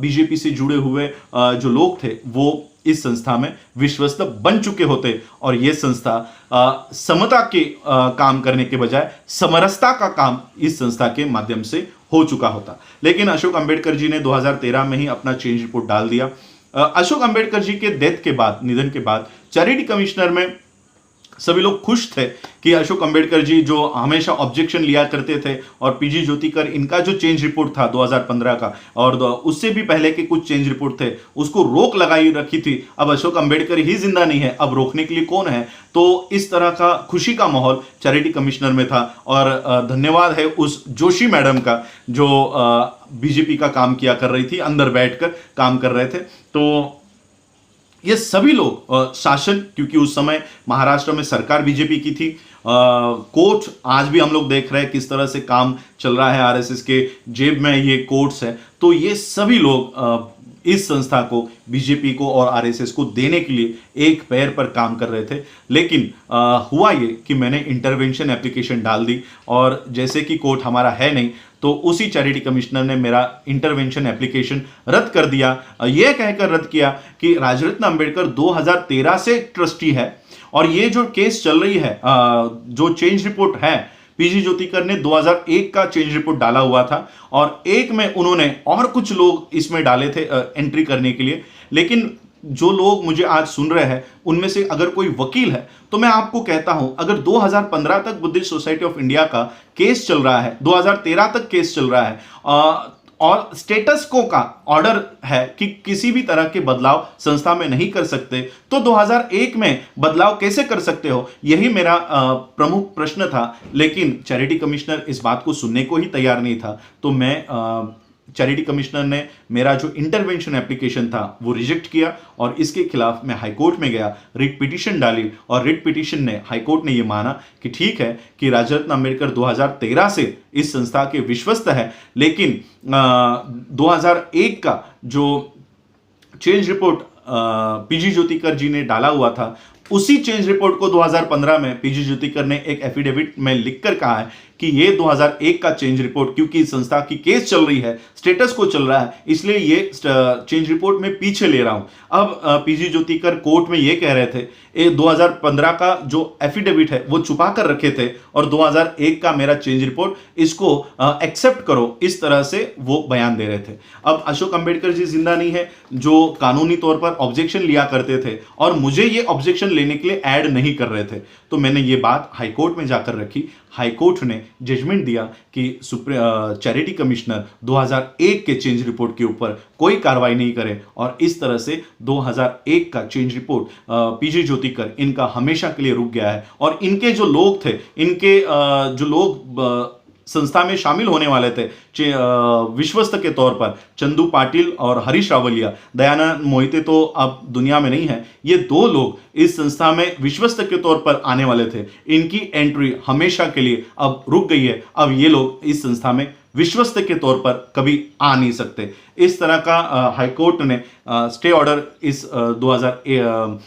बीजेपी से जुड़े हुए जो लोग थे वो इस संस्था में विश्वस्त बन चुके होते और यह संस्था समता के काम करने के बजाय समरसता का काम इस संस्था के माध्यम से हो चुका होता। लेकिन अशोक अंबेडकर जी ने 2013 में ही अपना चेंज रिपोर्ट डाल दिया। अशोक अंबेडकर जी के डेथ के बाद, निधन के बाद चैरिटी कमिश्नर में सभी लोग खुश थे कि अशोक अंबेडकर जी जो हमेशा ऑब्जेक्शन लिया करते थे और पीजी ज्योतिकर, इनका जो चेंज रिपोर्ट था 2015 का और उससे भी पहले के कुछ चेंज रिपोर्ट थे, उसको रोक लगाई रखी थी। अब अशोक अंबेडकर ही जिंदा नहीं है, अब रोकने के लिए कौन है? तो इस तरह का खुशी का माहौल चैरिटी कमिश्नर में था और धन्यवाद है उस जोशी मैडम का जो बीजेपी का काम किया कर रही थी, अंदर बैठकर काम कर रहे थे। तो ये सभी लोग शासन, क्योंकि उस समय महाराष्ट्र में सरकार बीजेपी की थी, कोर्ट आज भी हम लोग देख रहे हैं किस तरह से काम चल रहा है, आरएसएस के जेब में ये कोर्ट्स है। तो ये सभी लोग इस संस्था को, बीजेपी को और आरएसएस को देने के लिए एक पैर पर काम कर रहे थे। लेकिन हुआ ये कि मैंने इंटरवेंशन एप्लीकेशन डाल दी और जैसे कि कोर्ट हमारा है नहीं तो उसी चैरिटी कमिश्नर ने मेरा इंटरवेंशन एप्लीकेशन रद्द कर दिया। यह कहकर रद्द किया कि राजरत्न अंबेडकर 2013 से ट्रस्टी है और ये जो केस चल रही है, जो चेंज रिपोर्ट है, पीजी ज्योतिकर ने 2001 का चेंज रिपोर्ट डाला हुआ था और एक में उन्होंने और कुछ लोग इसमें डाले थे एंट्री करने के लिए। लेकिन जो लोग मुझे आज सुन रहे हैं उनमें से अगर कोई वकील है तो मैं आपको कहता हूं, अगर 2015 तक बुद्धिस्ट सोसाइटी ऑफ इंडिया का केस चल रहा है, 2013 तक केस चल रहा है और स्टेटस को का ऑर्डर है कि किसी भी तरह के बदलाव संस्था में नहीं कर सकते, तो 2001 में बदलाव कैसे कर सकते हो? यही मेरा प्रमुख प्रश्न था। लेकिन चैरिटी कमिश्नर इस बात को सुनने को ही तैयार नहीं था। तो मैं चैरिटी कमिश्नर ने मेरा जो इंटरवेंशन एप्लीकेशन था वो रिजेक्ट किया और इसके खिलाफ मैं हाईकोर्ट में गया, रिट पिटीशन डाली और रिट पिटीशन ने, हाईकोर्ट ने ये माना कि ठीक है कि राजरत्न अंबेडकर 2013 से इस संस्था के विश्वस्त है, लेकिन 2001 का जो चेंज रिपोर्ट पीजी ज्योतिकर जी ने डाला हुआ था, उसी चेंज रिपोर्ट को 2015 में पीजी ज्योतिकर ने एक एफिडेविट में लिखकर कहा है कि ये 2001 का चेंज रिपोर्ट, क्योंकि संस्था की केस चल रही है, स्टेटस को चल रहा है, इसलिए ये चेंज रिपोर्ट में पीछे ले रहा हूं। अब पीजी ज्योतिकर कोर्ट में ये कह रहे थे 2015 का जो एफिडेविट है वो छुपा कर रखे थे और 2001 का मेरा चेंज रिपोर्ट, इसको एक्सेप्ट करो, इस तरह से वो बयान दे रहे थे। अब अशोक अंबेडकर जी जिंदा नहीं है जो कानूनी तौर पर ऑब्जेक्शन लिया करते थे और मुझे ये ऑब्जेक्शन लेने के लिए ऐड नहीं कर रहे थे, तो मैंने ये बात हाईकोर्ट में जाकर रखी। हाईकोर्ट ने जजमेंट दिया कि चैरिटी कमिश्नर 2001 के चेंज रिपोर्ट के ऊपर कोई कार्रवाई नहीं करे और इस तरह से 2001 का चेंज रिपोर्ट पीजी ज्योतिकर इनका हमेशा के लिए रुक गया है और इनके जो लोग थे, इनके जो लोग संस्था में शामिल होने वाले थे विश्वस्त के तौर पर, चंदू पाटिल और हरीश रावलिया। दयानंद मोहिते तो अब दुनिया में नहीं है। ये दो लोग इस संस्था में विश्वस्त के तौर पर आने वाले थे। इनकी एंट्री हमेशा के लिए अब रुक गई है। अब ये लोग इस संस्था में विश्वस्त के तौर पर कभी आ नहीं सकते। इस तरह का हाईकोर्ट ने स्टे ऑर्डर इस 2000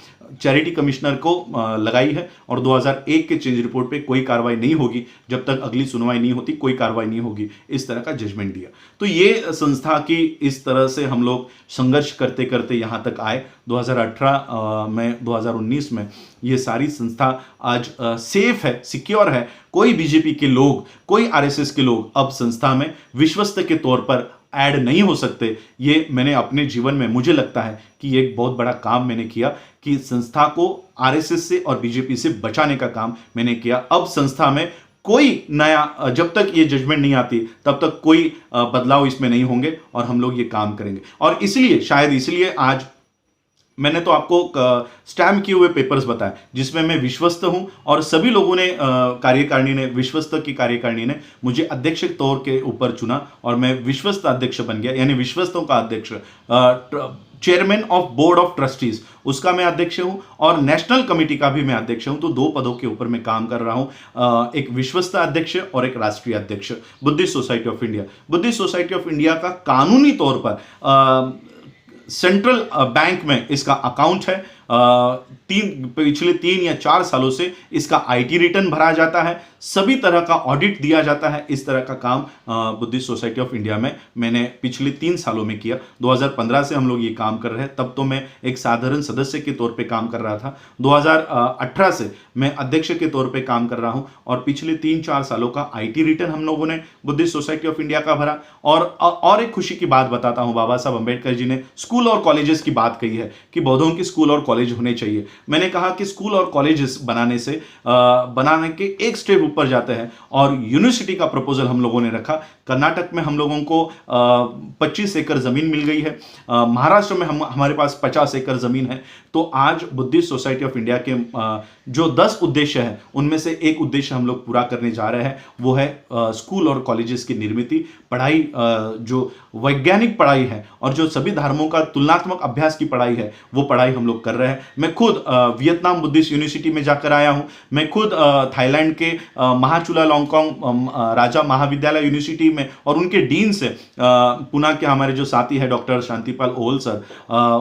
चैरिटी कमिश्नर को लगाई है और 2001 के चेंज रिपोर्ट पे कोई कार्रवाई नहीं होगी जब तक अगली सुनवाई नहीं होती, कोई कार्रवाई नहीं होगी, इस तरह का जजमेंट दिया। तो ये संस्था की इस तरह से हम लोग संघर्ष करते करते यहाँ तक आए। 2018 में 2019 में ये सारी संस्था आज सेफ है, सिक्योर है। कोई बीजेपी के लोग, कोई आरएसएस के लोग अब संस्था में विश्वस्त के तौर पर ऐड नहीं हो सकते। ये मैंने अपने जीवन में, मुझे लगता है कि एक बहुत बड़ा काम मैंने किया कि संस्था को आरएसएस से और बीजेपी से बचाने का काम मैंने किया। अब संस्था में कोई नया, जब तक ये जजमेंट नहीं आती तब तक कोई बदलाव इसमें नहीं होंगे और हम लोग ये काम करेंगे। और इसलिए, शायद इसलिए आज मैंने तो आपको स्टैम्प किए हुए पेपर्स बताए जिसमें मैं विश्वस्त हूं और सभी लोगों ने, कार्यकारिणी ने, विश्वस्त की कार्यकारिणी ने मुझे अध्यक्ष के तौर के ऊपर चुना और मैं विश्वस्त अध्यक्ष बन गया, यानी विश्वस्तों का अध्यक्ष, chairman of board of trustees उसका मैं अध्यक्ष हूं और नेशनल कमेटी का भी मैं अध्यक्ष हूं। तो 2 पदों के ऊपर मैं काम कर रहा हूं, एक विश्वस्त अध्यक्ष और एक राष्ट्रीय अध्यक्ष Buddhist Society of India. Buddhist Society of India का कानूनी तौर पर सेंट्रल बैंक में इसका अकाउंट है। पिछले 3 या 4 सालों से इसका आईटी रिटर्न भरा जाता है, सभी तरह का ऑडिट दिया जाता है। इस तरह का काम बुद्धिस्ट सोसाइटी ऑफ इंडिया में मैंने पिछले 3 सालों में किया। 2015 से हम लोग ये काम कर रहे हैं, तब तो मैं एक साधारण सदस्य के तौर पे काम कर रहा था। 2018 से मैं अध्यक्ष के तौर पे काम कर रहा हूं और पिछले 3-4 सालों का आईटी रिटर्न हम लोगों ने बुद्धिस्ट सोसाइटी ऑफ इंडिया का भरा। और एक खुशी की बात बताता हूं, बाबा साहब अंबेडकर जी ने स्कूल और कॉलेजेस की बात कही है कि बौद्धों की स्कूल और कॉलेज होने चाहिए। मैंने कहा कि स्कूल और कॉलेजेस बनाने के एक स्टेप ऊपर जाते हैं और यूनिवर्सिटी का प्रपोजल हम लोगों ने रखा। कर्नाटक में हम लोगों को 25 एकड़ जमीन मिल गई है, महाराष्ट्र में हमारे पास 50 एकड़ जमीन है। तो आज बुद्धिस्ट सोसाइटी ऑफ इंडिया के जो 10 उद्देश्य हैं उनमें से एक उद्देश्य हम लोग पूरा करने जा रहे हैं, वो है स्कूल और कॉलेजेस की निर्मित पढ़ाई, जो वैज्ञानिक पढ़ाई है और जो सभी धर्मों का तुलनात्मक अभ्यास की पढ़ाई है वो पढ़ाई हम लोग कर रहे हैं। मैं खुद वियतनाम बुद्धिस्ट यूनिवर्सिटी में जाकर आया हूं। मैं खुद थाईलैंड के महाचुलालोंगकोंग राजा महाविद्यालय यूनिवर्सिटी में और उनके डीन से, पुणे के हमारे जो साथी है डॉक्टर शांतिपाल ओल सर,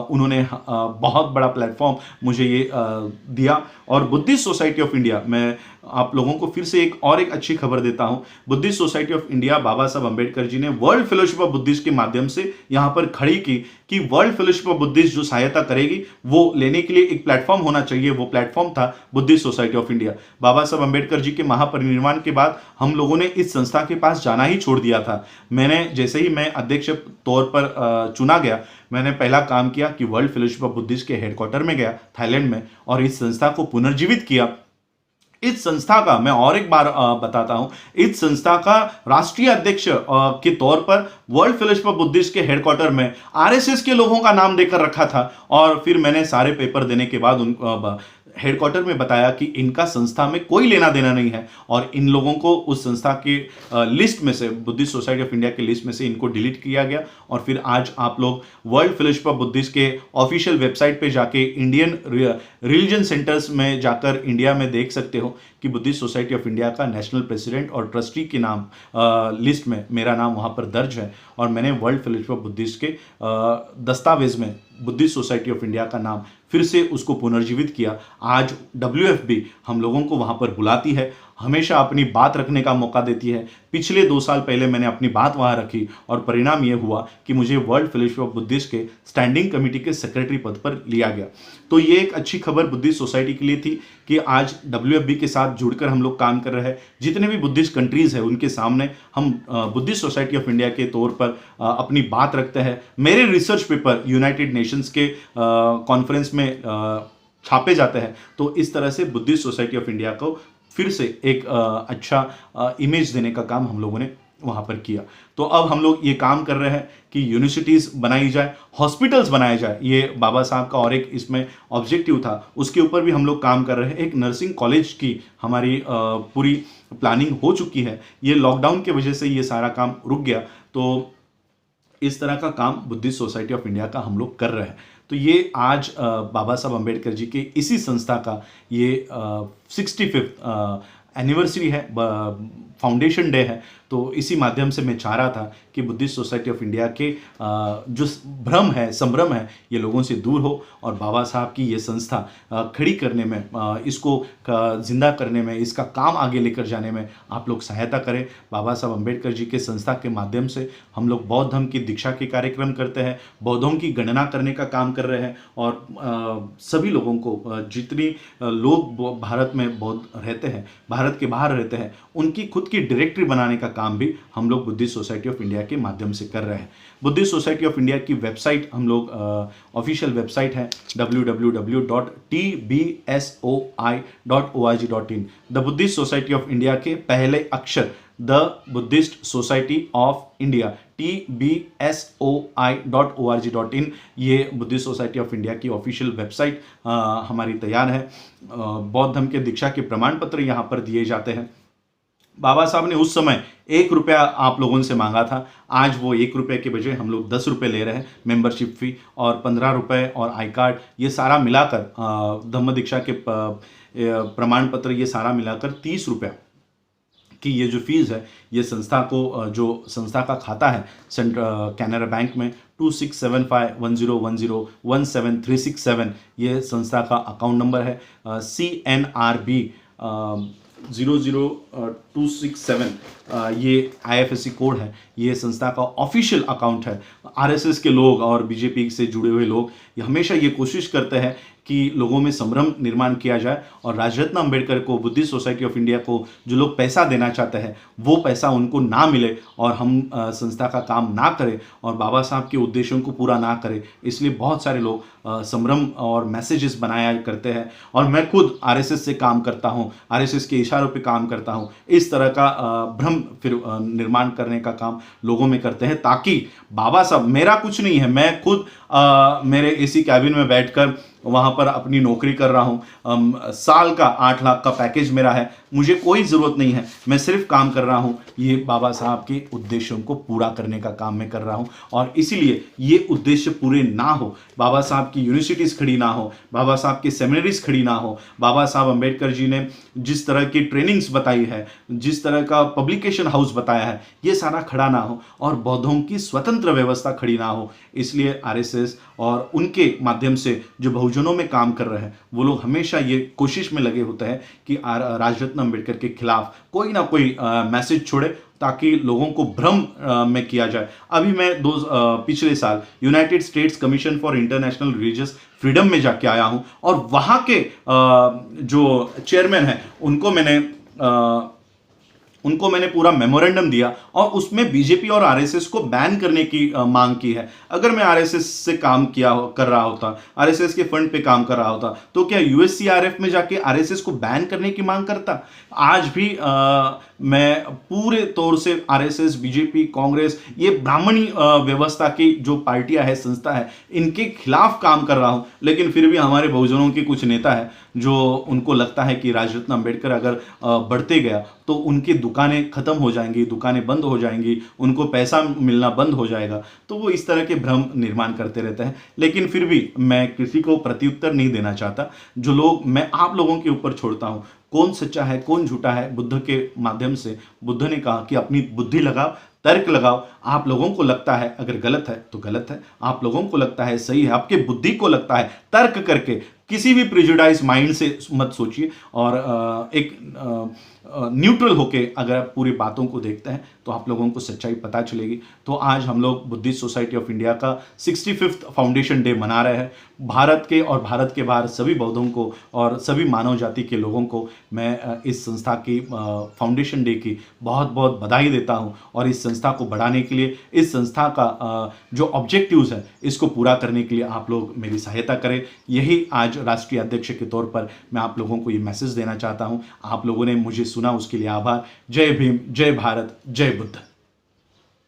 उन्होंने बहुत बड़ा प्लेटफॉर्म मुझे ये दिया। और बुद्धिस्ट सोसाइटी ऑफ इंडिया, मैं आप लोगों को फिर से एक अच्छी खबर देता हूं। Buddhist Society of India Baba Saheb Ambedkar जी ने वर्ल्ड फेलोशिप ऑफ बुद्धिस्ट के माध्यम से यहां पर खड़ी की कि वर्ल्ड फेलोशिप ऑफ बुद्धिस्ट जो सहायता करेगी वो लेने के लिए एक प्लेटफॉर्म होना चाहिए। वो प्लेटफॉर्म था Buddhist Society of India. Baba Saheb Ambedkar जी के महापरिनिर्वाण के बाद हम लोगों ने इस संस्था के पास जाना ही छोड़ दिया था। मैंने जैसे ही मैं अध्यक्ष तौर पर चुना गया, मैंने पहला काम किया कि वर्ल्ड फेलोशिप ऑफ बुद्धिस्ट के हेडक्वार्टर में गया थाईलैंड में और इस संस्था को पुनर्जीवित किया। इस संस्था का मैं और एक बार बताता हूं, इस संस्था का राष्ट्रीय अध्यक्ष के तौर पर वर्ल्ड फेलोशिप ऑफ बुद्धिस्ट के हेडक्वार्टर में आरएसएस के लोगों का नाम देकर रखा था। और फिर मैंने सारे पेपर देने के बाद उन हेडक्वार्टर में बताया कि इनका संस्था में कोई लेना देना नहीं है और इन लोगों को उस संस्था की लिस्ट में से, बुद्धिस्ट सोसाइटी ऑफ इंडिया की लिस्ट में से इनको डिलीट किया गया। और फिर आज आप लोग वर्ल्ड फेलोशिप ऑफ बुद्धिस्ट के ऑफिशियल वेबसाइट पे जाके इंडियन रिलीजन सेंटर्स में जाकर इंडिया में देख सकते हो कि बुद्धिस्ट सोसाइटी ऑफ इंडिया का नेशनल प्रेसिडेंट और ट्रस्टी के नाम लिस्ट में मेरा नाम वहाँ पर दर्ज है। और मैंने वर्ल्ड फेलोशिप ऑफ बुद्धिस्ट के दस्तावेज में बुद्धिस्ट सोसाइटी ऑफ इंडिया का नाम फिर से उसको पुनर्जीवित किया। आज WFB हम लोगों को वहाँ पर बुलाती है, हमेशा अपनी बात रखने का मौका देती है। पिछले 2 साल पहले मैंने अपनी बात वहाँ रखी और परिणाम ये हुआ कि मुझे वर्ल्ड फेलोशिप ऑफ बुद्धिस्ट के स्टैंडिंग कमेटी के सेक्रेटरी पद पर लिया गया। तो ये एक अच्छी खबर बुद्धिस्ट सोसाइटी के लिए थी कि आज WFB के साथ जुड़कर हम लोग काम कर रहे हैं। जितने भी बुद्धिस्ट कंट्रीज हैं उनके सामने हम बुद्धिस्ट सोसाइटी ऑफ इंडिया के तौर पर अपनी बात रखते हैं। मेरे रिसर्च पेपर यूनाइटेड नेशंस के कॉन्फ्रेंस में छापे जाते हैं। तो इस तरह से बुद्धिस्ट सोसाइटी ऑफ इंडिया को फिर से एक अच्छा इमेज देने का काम हम लोगों ने वहाँ पर किया। तो अब हम लोग ये काम कर रहे हैं कि यूनिवर्सिटीज़ बनाई जाए, हॉस्पिटल्स बनाए जाए। ये बाबा साहब का और एक इसमें ऑब्जेक्टिव था, उसके ऊपर भी हम लोग काम कर रहे हैं। एक नर्सिंग कॉलेज की हमारी पूरी प्लानिंग हो चुकी है। ये लॉकडाउन की वजह से ये सारा काम रुक गया, तो इस तरह का काम बुद्धिस्ट सोसाइटी ऑफ इंडिया का हम लोग कर रहे हैं। तो ये आज बाबा साहब अम्बेडकर जी के इसी संस्था का ये 65th एनिवर्सरी है, फाउंडेशन डे है। तो इसी माध्यम से मैं चाह रहा था कि बुद्धिस्ट सोसाइटी ऑफ इंडिया के जो भ्रम है, संभ्रम है, ये लोगों से दूर हो और बाबा साहब की ये संस्था खड़ी करने में, इसको जिंदा करने में, इसका काम आगे लेकर जाने में आप लोग सहायता करें। बाबा साहब अम्बेडकर जी के संस्था के माध्यम से हम लोग बौद्ध धर्म की दीक्षा के कार्यक्रम करते हैं, बौद्धों की गणना करने का काम कर रहे हैं और सभी लोगों को, जितनी लोग भारत में बौद्ध रहते हैं, भारत के बाहर रहते हैं, उनकी खुद की डायरेक्टरी बनाने का काम भी हम लोग बुद्धिस्ट सोसाइटी ऑफ इंडिया के माध्यम से कर रहे हैं। बुद्धिस्ट सोसाइटी ऑफ इंडिया की वेबसाइट हम लोग ऑफिशियल वेबसाइट है www.tbsoi.org.in। The Buddhist Society of India के पहले अक्षर the Buddhist Society of India tbsoi.org.in, ये बुद्धिस्ट सोसाइटी ऑफ इंडिया की ऑफिशियल वेबसाइट हमारी तैयार है। बौद्ध धर्म के दीक्षा के प्रमाण पत्र यहाँ पर दिए जाते हैं। बाबा साहब ने उस समय 1 रुपया आप लोगों से मांगा था, आज वो 1 रुपये के बजाय हम लोग 10 रुपये ले रहे हैं मेंबरशिप फी, और 15 रुपये और आई कार्ड, ये सारा मिलाकर धम्म दीक्षा के प्रमाण पत्र, ये सारा मिलाकर 30 रुपया कि ये जो फीस है, ये संस्था को, जो संस्था का खाता है कैनरा बैंक में 267510101737, ये संस्था का अकाउंट नंबर है। CNRB 00267 ये IFSC कोड है। ये संस्था का ऑफिशियल अकाउंट है। RSS के लोग और बीजेपी से जुड़े हुए लोग हमेशा ये कोशिश करते हैं कि लोगों में संभ्रम निर्माण किया जाए और राजरत्न अम्बेडकर को, बुद्धिस्ट सोसाइटी ऑफ इंडिया को जो लोग पैसा देना चाहते हैं वो पैसा उनको ना मिले और हम संस्था का काम ना करें और बाबा साहब के उद्देश्यों को पूरा ना करें। इसलिए बहुत सारे लोग संभ्रम और मैसेजेस बनाया करते हैं और मैं खुद RSS से काम करता हूँ, RSS के इशारों पे काम करता हूँ। इस तरह का भ्रम फिर निर्माण करने का काम लोगों में करते हैं ताकि बाबा साहब, मेरा कुछ नहीं है, मैं खुद मेरे AC कैबिन में बैठकर वहाँ पर अपनी नौकरी कर रहा हूँ। साल का 8 लाख का पैकेज मेरा है, मुझे कोई ज़रूरत नहीं है, मैं सिर्फ काम कर रहा हूँ ये बाबा साहब के उद्देश्यों को पूरा करने का काम मैं कर रहा हूँ। और इसीलिए ये उद्देश्य पूरे ना हो, बाबा साहब की यूनिवर्सिटीज़ खड़ी ना हो, बाबा साहब की सेमिनरीज खड़ी ना हो, बाबा साहब अम्बेडकर जी ने जिस तरह की ट्रेनिंग्स बताई है, जिस तरह का पब्लिकेशन हाउस बताया है, ये सारा खड़ा ना हो और बौद्धों की स्वतंत्र व्यवस्था खड़ी ना हो। इसलिए RSS और उनके माध्यम से जो बहुजनों में काम कर रहे हैं वो लोग हमेशा ये कोशिश में लगे होते हैं कि राजरत्न अम्बेडकर के खिलाफ कोई ना कोई मैसेज छोड़े ताकि लोगों को भ्रम में किया जाए। अभी मैं पिछले साल United states commission for international religious freedom में जाके आया हूं और वहां के जो चेयरमैन हैं उनको मैंने पूरा मेमोरेंडम दिया और उसमें बीजेपी और RSS को बैन करने की मांग की है। अगर मैं RSS से काम कर रहा होता, RSS के फंड पे काम कर रहा होता, तो क्या USCRF में जाके RSS को बैन करने की मांग करता? आज भी मैं पूरे तौर से RSS, बीजेपी, कांग्रेस, ये ब्राह्मणी व्यवस्था की जो पार्टियां है, संस्था है, इनके खिलाफ काम कर रहा हूं। लेकिन फिर भी हमारे बहुजनों के कुछ नेता है जो उनको लगता है कि राजरत्न अम्बेडकर अगर बढ़ते गया तो उनकी दुकानें खत्म हो जाएंगी, दुकानें बंद हो जाएंगी, उनको पैसा मिलना बंद हो जाएगा। तो वो इस तरह के भ्रम निर्माण करते रहते हैं। लेकिन फिर भी मैं किसी को प्रत्युत्तर नहीं देना चाहता। जो लोग, मैं आप लोगों के ऊपर छोड़ता हूं, कौन सच्चा है कौन झूठा है। बुद्ध के माध्यम से बुद्ध ने कहा कि अपनी बुद्धि लगाओ, तर्क लगाओ। आप लोगों को लगता है अगर गलत है तो गलत है, आप लोगों को लगता है सही है, आपके बुद्धि को लगता है, तर्क करके, किसी भी प्रिजुडाइज माइंड से मत सोचिए और एक न्यूट्रल होके अगर पूरी बातों को देखते हैं तो आप लोगों को सच्चाई पता चलेगी। तो आज हम लोग बुद्धिस्ट सोसाइटी ऑफ इंडिया का 65th फाउंडेशन डे मना रहे हैं। भारत के और भारत के बाहर सभी बौद्धों को और सभी मानव जाति के लोगों को मैं इस संस्था की फाउंडेशन डे की बहुत बहुत बधाई देता हूं और इस संस्था को बढ़ाने के लिए, इस संस्था का जो ऑब्जेक्टिव्स है इसको पूरा करने के लिए आप लोग मेरी सहायता करें। यही आज राष्ट्रीय अध्यक्ष के तौर पर मैं आप लोगों को ये मैसेज देना चाहता हूं। आप लोगों ने मुझे सुना, उसके लिए आभार। जय भीम, जय भारत, जय बुद्ध।